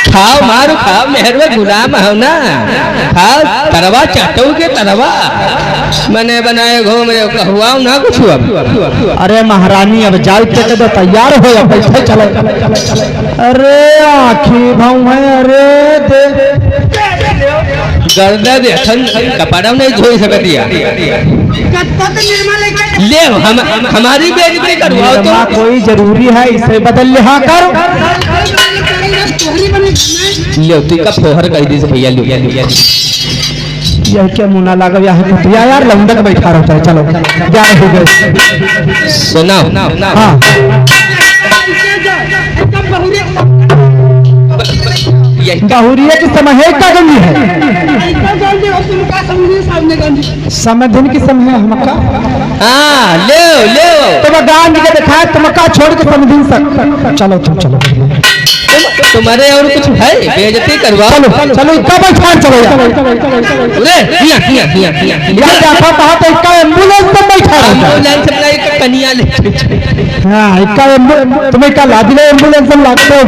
खाओ मारो खाओ, मेहर में गुलाम हो ना। खाओ तरवा चाटो के तरवा मैंने बनाए घूम रहे हुआ ना कुछ हुआ। अरे महारानी अब जाल के तो तैयार हो, अब बैठे चले। अरे आखी भाव है, अरे दे गर्दा दे कपड़ा नहीं धोई सकती ले हमारी बेइज्जती करवाओ तो कोई जरूरी है, इसे बदल लिहा कर। ले तू का फोहर कर दी भैया। यह क्या मुना लगा भैया यार लंदक बैठा रहता है। चलो जा हो गए। सुनाओ। हाँ बहुरिया की समय है का गंदी है, समय दिन की समय है हमका। हाँ ले ले तो गांधी के दिखाए तुमका छोड़ के समझी सक। चलो तुम चलो तुम्हारे और कुछ है बेइज्जती करवा। चलो चलो कब खान चलो कहा तो इसका एम्बुलेंस में बैठा एम्बुलेंस में कनिया ले। हाँ इसका तुम्हें क्या लाद ले एम्बुलेंस में लाते हो।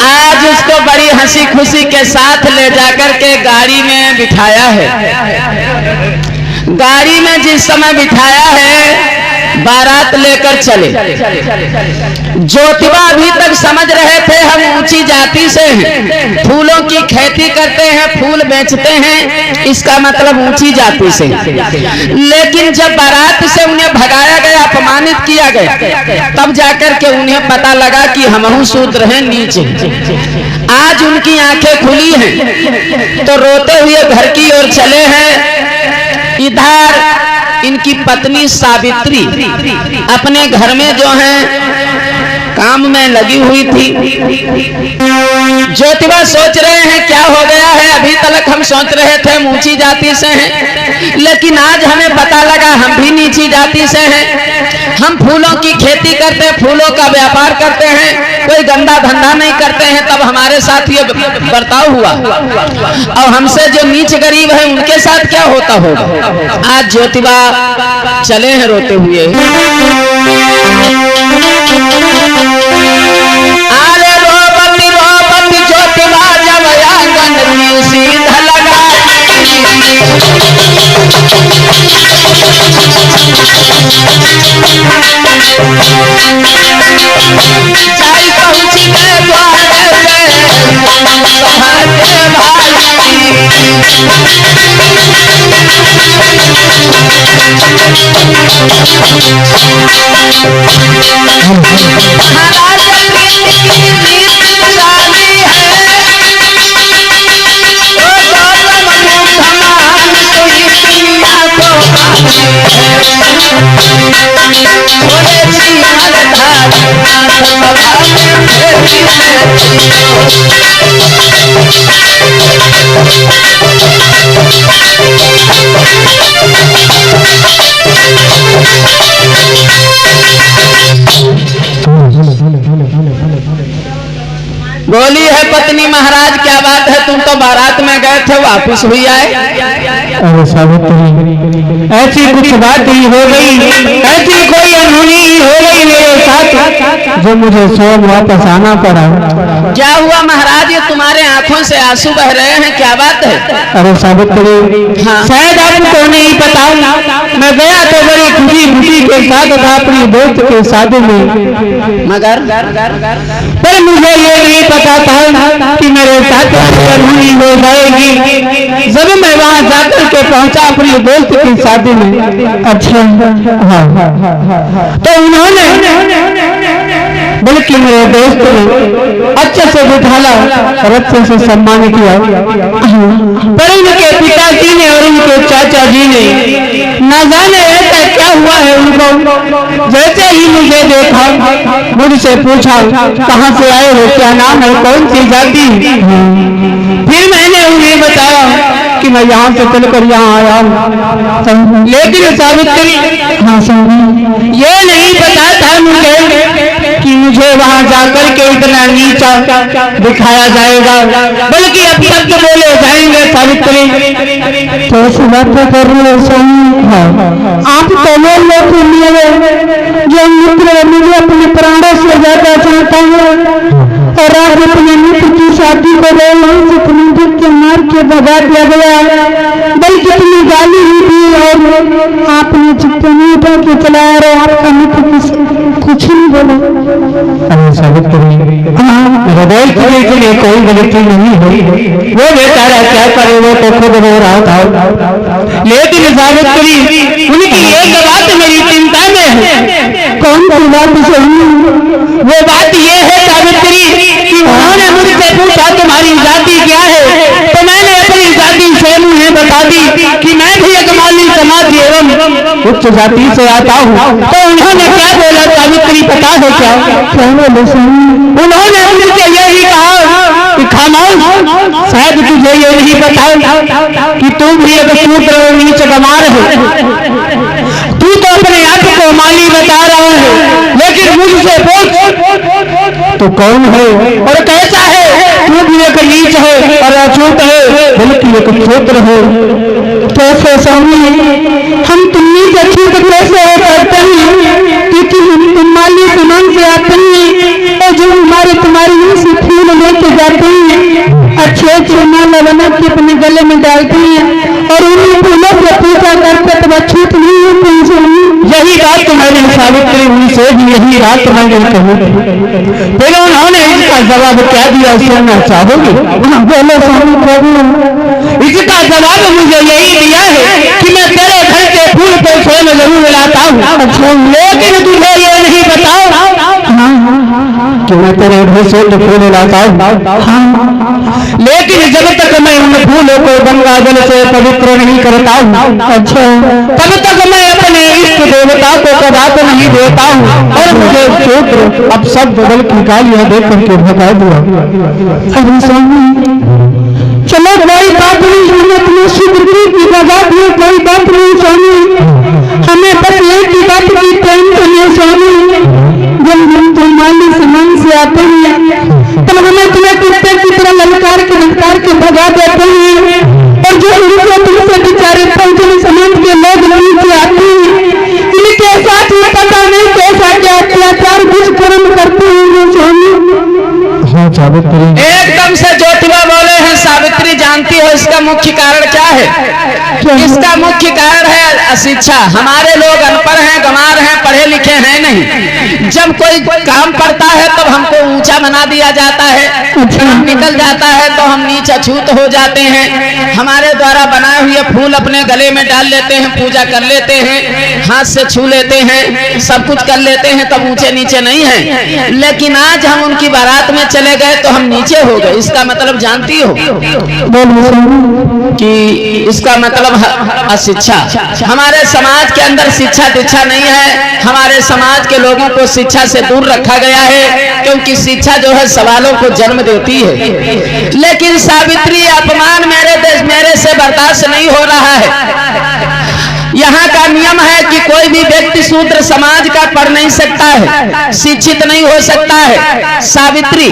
आज उसको बड़ी हंसी खुशी के साथ ले जाकर के गाड़ी में बिठाया है। गाड़ी में जिस समय बिठाया है बारात लेकर चले। ज्योतिबा अभी तक समझ रहे थे हम ऊंची जाति से हैं, फूलों की खेती करते हैं, फूल बेचते हैं, इसका मतलब ऊंची जाति से। लेकिन जब बारात से उन्हें भगाया गया, अपमानित किया गया, तब जाकर के उन्हें पता लगा कि हमहू शूद्र हैं, नीचे। आज उनकी आंखें खुली हैं तो रोते हुए घर की ओर चले हैं। इधर इनकी पत्नी सावित्री अपने घर में जो है काम में लगी हुई थी। ज्योतिबा सोच रहे हैं क्या हो गया है। अभी तक हम सोच रहे थे हम ऊंची जाति से हैं, लेकिन आज हमें पता लगा हम भी नीची जाति से हैं। हम फूलों की खेती करते हैं, फूलों का व्यापार करते हैं, कोई गंदा धंधा नहीं करते हैं। तब हमारे साथ ये बर्ताव हुआ और हमसे जो नीच गरीब है उनके साथ क्या होता होगा। आज ज्योतिबा चले हैं रोते हुए। अरे रोबती रोबती ज्योतिबा जब आंगन में सीधा लगा, जाई पहुंची के द्वार बोली है पत्नी महाराज क्या बात है, तुम तो बारात में गए थे वापस हुई आए। अरे सावित्री ऐसी कुछ बात ही हो गई, ऐसी कोई अनहोनी हो गई मेरे साथ जो मुझे स्वयं वापस आना पड़ा। क्या हुआ महाराज, ये तुम्हारे आंखों से आंसू बह रहे हैं, क्या बात है। अरे सावित्री हाँ। शायद आपको नहीं पता, मैं गया तो बड़ी खुशी के साथ था अपनी दोस्त के शादी में, मगर पर मुझे ये नहीं पता था कि मेरे साथ अनहोनी हो जाएगी। जब मैं वहां जाकर के पहुंचा अपनी दोस्त की शादी में, अच्छा हाँ, तो उन्होंने बल्कि मेरे दोस्त ने अच्छे से बिठाला और अच्छे से सम्मान किया, पर उनके पिताजी ने और उनके चाचा जी ने न जाने ऐसा क्या हुआ है उनको। जैसे ही मुझे देखा मुझसे पूछा कहाँ से आए हो, क्या नाम है, कौन सी जाति। फिर मैंने उन्हें बताया कि मैं यहाँ से चलकर यहाँ आया हूँ, लेकिन सावित्री ये नहीं पता था मुझे कि मुझे वहां जाकर के इतना नीचा दिखाया जाएगा, बल्कि अब तक तो बोले जाएंगे सावित्री तो ऐसी बातें कर रहे हो। आप तो वो लोग जो मित्र मुझे अपने प्राणों से ज्यादा चाहता है और आज अपने मित्र की शादी को अपने दुख के मार के भगा दिया गया, बल्कि अपनी गाली ही दी और आपने जितने के चलाया रहे आपका मित्र कुछ नहीं बोला। अरे सावित्री हृदय के लिए कोई गलती नहीं हुई, वो बेचारा क्या करे, वो तो खुद रो रहा था। लेकिन सावित्री उनकी एक बात मेरी चिंता में है। कौन सी बात सही? वो बात ये है सावित्री कि उन्होंने मुझसे पूछा तुम्हारी जाति क्या है, तो मैंने अपनी जाति स्वयं उन्हें बता दी कि मैं भी एक माली समाज एवं उच्च जाति से आता हूँ। तो उन्होंने क्या बोला सावित्री पता है क्या? उन्होंने मुझसे यही कहा कि खामोश, शायद तुझे ये नहीं पता कि तू भी एक शूद्र और नीच गंवार है। तू तो अपने आप को माली बता रहा है, लेकिन मुझसे पूछ तो कौन है और कैसा है? तू भी एक नीच है और अछूत है, बल्कि एक शूद्र है। कैसे स्वामी हम तुम नीच अछूत कैसे हो सकते हैं, क्योंकि हम तुम माली समान से आते हैं और जो हमारे तुम्हारी से फूल लेके जाते हैं, अच्छे अच्छे माला बना के अपने गले में डालते हैं और उन्हीं फूलों से पूजा करते तो अछूत नहीं होते। यही बात मैंने सावित्री उनसे भी यही बात मैंने कही, फिर उन्होंने इसका जवाब क्या दिया सुनना चाहोगे? बोलो स्वामी प्रभु। इसका जवाब मुझे यही दिया है कि मैं तेरे घर के फूल को स्वयं जरूर लाता हूँ, लेकिन तुझे ये नहीं बताओ कि मैं तेरे घर से तो फूल लाता हूँ, लेकिन जब तक मैं उन फूलों को गंगा जल से पवित्र नहीं करता हूँ, अच्छा, तब तक मैं अपने इष्ट देवता को कदाप नहीं देता हूँ। और मुझे शूद्र अब सब बदल की गालियां देख करके भगा दिया। अरे स्वामी चलो कोई बात नहीं, हमें अपने शूद्र की भगा दिए, कोई बात नहीं स्वामी, हमें बस एक ही बात की टेंशन है स्वामी, जब हम तुम्हारे समान से आते हैं तब हमें तुम्हें कुत्ते की तरह ललकार के भगा देते हैं, और जो उनको तुमसे बेचारे पंचम समाज के लोग नीचे आते हैं, इनके साथ ही पता नहीं कैसा क्या अत्याचार दुष्कर्म करते हैं स्वामी। हाँ सावित्री, एकदम से ज्योतिबा बोले हैं, सावित्री जानती हो इसका मुख्य कारण क्या है? इसका मुख्य कारण है अशिक्षा। हमारे लोग अनपढ़ हैं, गंवार हैं, पढ़े लिखे हैं नहीं। जब कोई काम करता है तब हमको ऊंचा बना दिया जाता है, काम निकल जाता है तो हम नीच अछूत हो जाते हैं। हमारे द्वारा बनाए हुए फूल अपने गले में डाल लेते हैं, पूजा कर लेते हैं, हाथ से छू लेते हैं, सब कुछ कर लेते हैं, तब ऊंचे नीचे नहीं है। लेकिन आज हम उनकी बारात में चले गए तो हम नीचे हो गए। इसका मतलब जानती हो कि इसका मतलब अशिक्षा। हमारे समाज के अंदर शिक्षा दीक्षा नहीं है, हमारे समाज के लोगों को शिक्षा से दूर रखा गया है, क्योंकि शिक्षा जो है सवालों को जन्म देती है। लेकिन सावित्री, अपमान मेरे से बर्दाश्त नहीं हो रहा है। यहाँ का नियम है कि कोई भी व्यक्ति शूद्र समाज का पढ़ नहीं सकता है, शिक्षित नहीं हो सकता है सावित्री,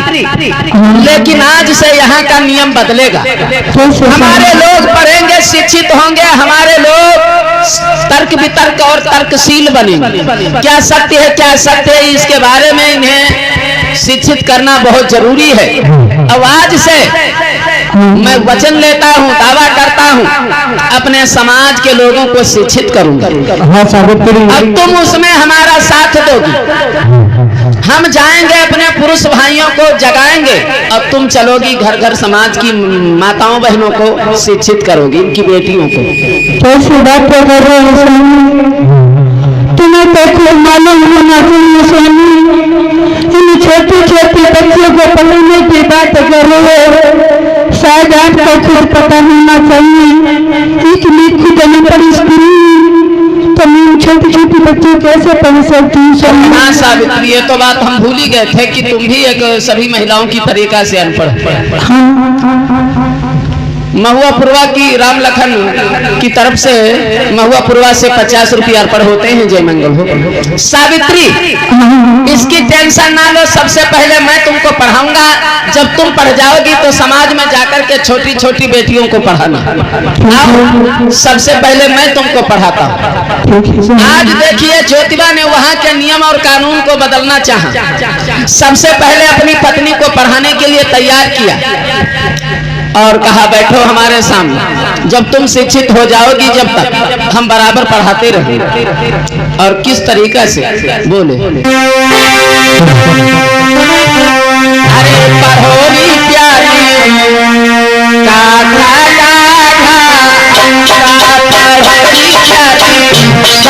लेकिन आज से यहाँ का नियम बदलेगा। हमारे लोग पढ़ेंगे, शिक्षित होंगे, हमारे लोग तर्क वितर्क और तर्कशील बनेंगे। क्या सत्य है क्या सत्य है इसके बारे में इन्हें शिक्षित करना बहुत जरूरी है। अब आज से मैं वचन लेता हूँ, दावा करता हूँ, अपने समाज के लोगों को शिक्षित करूंगा। अब तुम उसमें हमारा साथ दोगी, हम जाएंगे अपने पुरुष भाइयों को जगाएंगे, अब तुम चलोगी घर घर समाज की माताओं बहनों को शिक्षित करोगी, इनकी बेटियों को। कैसी बात कर रहे हो स्वामी, तुम्हें तो खुद मालूम होना चाहिए स्वामी, इन छोटी छोटी बच्चियों को पढ़ने की बात कर रहे हो, शायद आपको खुद पता होना चाहिए, इतनी खुद अनपढ़ स्त्री तुम छोटी छोटी बच्चों कैसे पढ़ सकती हैं? हाँ सावित्री, ये तो बात हम भूल ही गए थे कि तुम भी एक सभी महिलाओं की तरीका से अनपढ़। महुआ पूर्वा की राम लखन की तरफ से महुआ पूर्वा से 50 रुपया अर्पण होते हैं। जय मंगल हो। सावित्री, इसकी टेंशन ना लो, सबसे पहले मैं तुमको पढ़ाऊंगा, जब तुम पढ़ जाओगी तो समाज में जाकर के छोटी छोटी बेटियों को पढ़ाना। सबसे पहले मैं तुमको पढ़ाता हूँ। आज देखिए, ज्योतिबा ने वहाँ के नियम और कानून को बदलना चाहा। सबसे पहले अपनी पत्नी को पढ़ाने के लिए तैयार किया और कहा बैठो हमारे सामने, जब तुम शिक्षित हो जाओगी जब तक हम बराबर पढ़ाते रहेंगे। और किस तरीका से बोले, अरे पढ़ोरी प्यारी काका शिक्षा की जो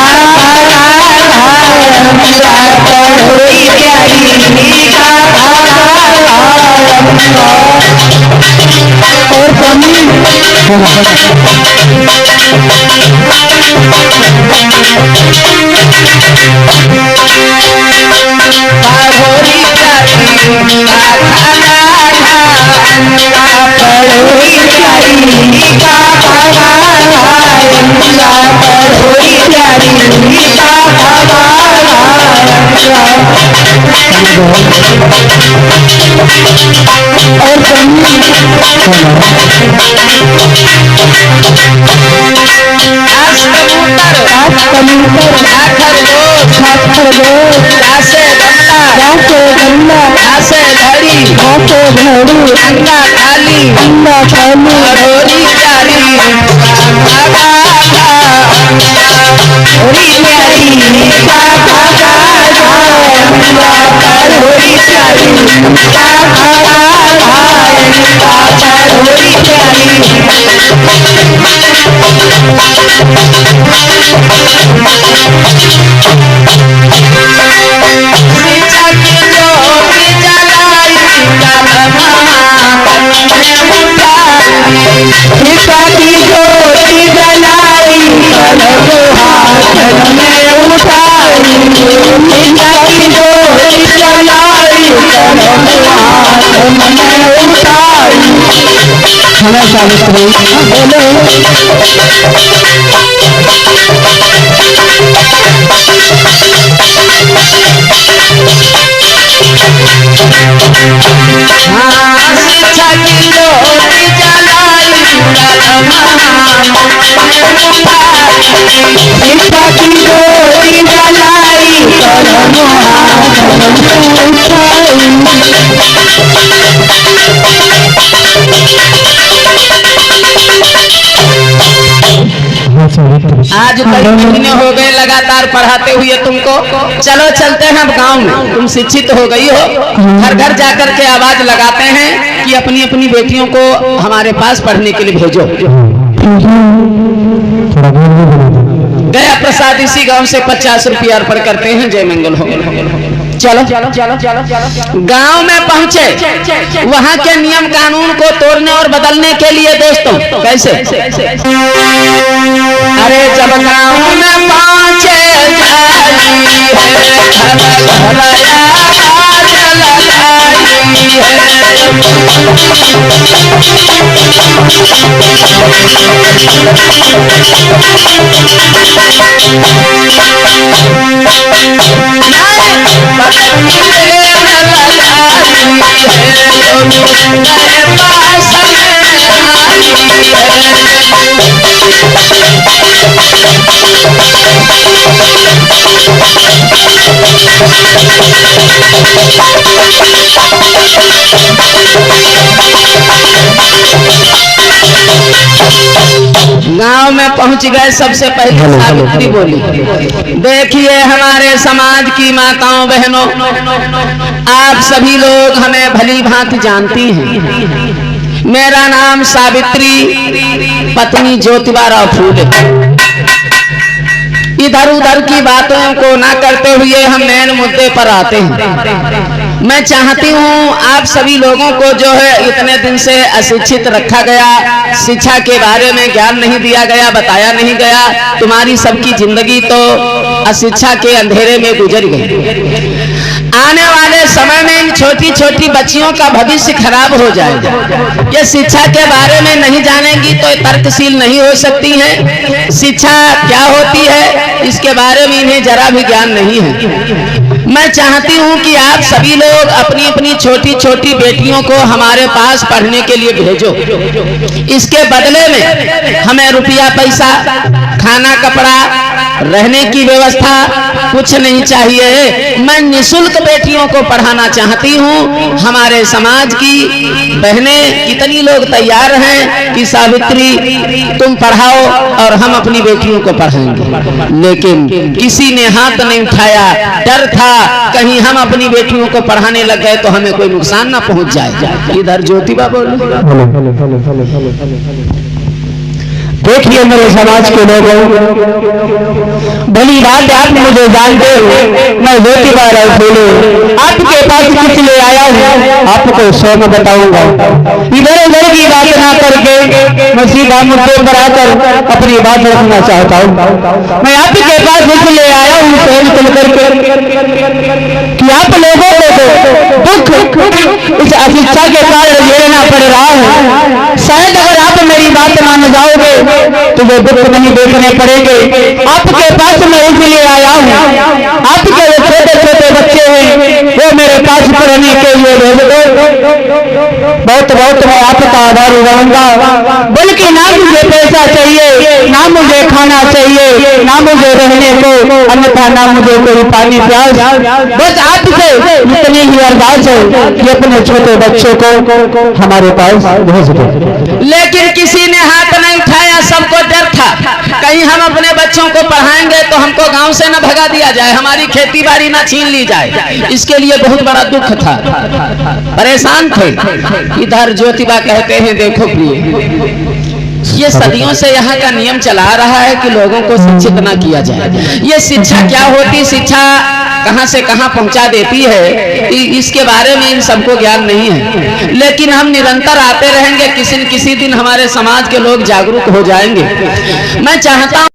सीता की ज्योति जलाई कलश हाथ में उठाई, सीता की ज्योति जलाई कलश हाथ में उठाई। हमें सावित्री बोलो शिक्षा की ज्योति जलाई सीता की ज्योति जलाई कलश हाथ आज कई महीने हो गए लगातार पढ़ाते हुए तुमको। चलो चलते हैं अब गांव में, तुम शिक्षित हो गई हो, घर घर जाकर के आवाज लगाते हैं कि अपनी अपनी बेटियों को हमारे पास पढ़ने के लिए भेजो। गया प्रसाद इसी गांव से 50 रुपया अर्पण करते हैं। जय मंगल हो। चलो चलो चलो चलो चलो गांव में पहुंचे, वहां के नियम कानून को तोड़ने और बदलने के लिए दोस्तों कैसे, अरे जब गांव में पहुंचे गांव में पहुंच गए। सबसे पहले सावित्री बोली, देखिए हमारे समाज की माताओं बहनों, आप सभी लोग हमें भली भांति जानती हैं। मेरा नाम सावित्री पत्नी ज्योतिबा राव फूले। इधर उधर की बातों को ना करते हुए हम मेन मुद्दे पर आते हैं। मैं चाहती हूँ आप सभी लोगों को जो है इतने दिन से अशिक्षित रखा गया, शिक्षा के बारे में ज्ञान नहीं दिया गया, बताया नहीं गया, तुम्हारी सबकी जिंदगी तो अशिक्षा के अंधेरे में गुजर गई। आने वाले समय में इन छोटी छोटी बच्चियों का भविष्य खराब हो जाएगा। ये शिक्षा के बारे में नहीं जानेंगी तो तर्कशील नहीं हो सकती हैं। शिक्षा क्या होती है इसके बारे में इन्हें जरा भी ज्ञान नहीं है। मैं चाहती हूं कि आप सभी लोग अपनी अपनी छोटी छोटी बेटियों को हमारे पास पढ़ने के लिए भेजो। इसके बदले में हमें रुपया पैसा, खाना कपड़ा, रहने की व्यवस्था कुछ नहीं चाहिए। मैं निःशुल्क बेटियों को पढ़ाना चाहती हूँ। हमारे समाज की बहनें कितनी लोग तैयार हैं कि सावित्री तुम पढ़ाओ और हम अपनी बेटियों को पढ़ाएंगे, लेकिन किसी ने हाथ नहीं उठाया। डर था कहीं हम अपनी बेटियों को पढ़ाने लग गए तो हमें कोई नुकसान ना पहुंच जाए। इधर ज्योतिबा बोलो। देखिए मेरे समाज के लोगों, भली बात आप मुझे जानते हो, मैं ज्योतिबा राव फूले आपके पास किस लिए आया हूँ आपको सौ में बताऊंगा। इधर उधर की बात ना करके मैं सीधा मुद्दे पर आकर अपनी बात रखना चाहता हूँ। मैं आपके पास इसलिए आया हूँ सोच चल करके कि आप लोगों को दुख इस अशिक्षा के कारण झेलना पड़ रहा है। शायद अगर आप मेरी बात मान जाओगे तो वो दुख नहीं देखने पड़ेंगे। आपके पास मैं इसलिए आया हूँ, आपके वो छोटे छोटे बच्चे हैं वो मेरे पास पढ़ने के लिए भेज दो। बहुत बहुत मैं आपका आभारी रहूंगा। बल्कि ना मुझे पैसा चाहिए, ना मुझे खाना चाहिए, ना मुझे रहने को, अन्यथा ना मुझे कोई पानी प्यास, बस आपसे इतनी ही अरदास है कि अपने छोटे बच्चों को हमारे पास भेज दो। लेकिन किसी ने हाथ नहीं उठाया। सबको डर था कहीं हम अपने बच्चों को पढ़ाएंगे तो हमको गांव से न भगा दिया जाए, हमारी खेती बाड़ी ना छीन ली जाए। इसके लिए बहुत बड़ा दुख था, परेशान थे। इधर ज्योतिबा कहते हैं देखो प्रिय, ये सदियों से यहाँ का नियम चला रहा है कि लोगों को शिक्षित ना किया जाए। ये शिक्षा क्या होती, शिक्षा कहाँ से कहाँ पहुँचा देती है, इसके बारे में इन सबको ज्ञान नहीं है। लेकिन हम निरंतर आते रहेंगे, किसी न किसी दिन हमारे समाज के लोग जागरूक हो जाएंगे। मैं चाहता हूँ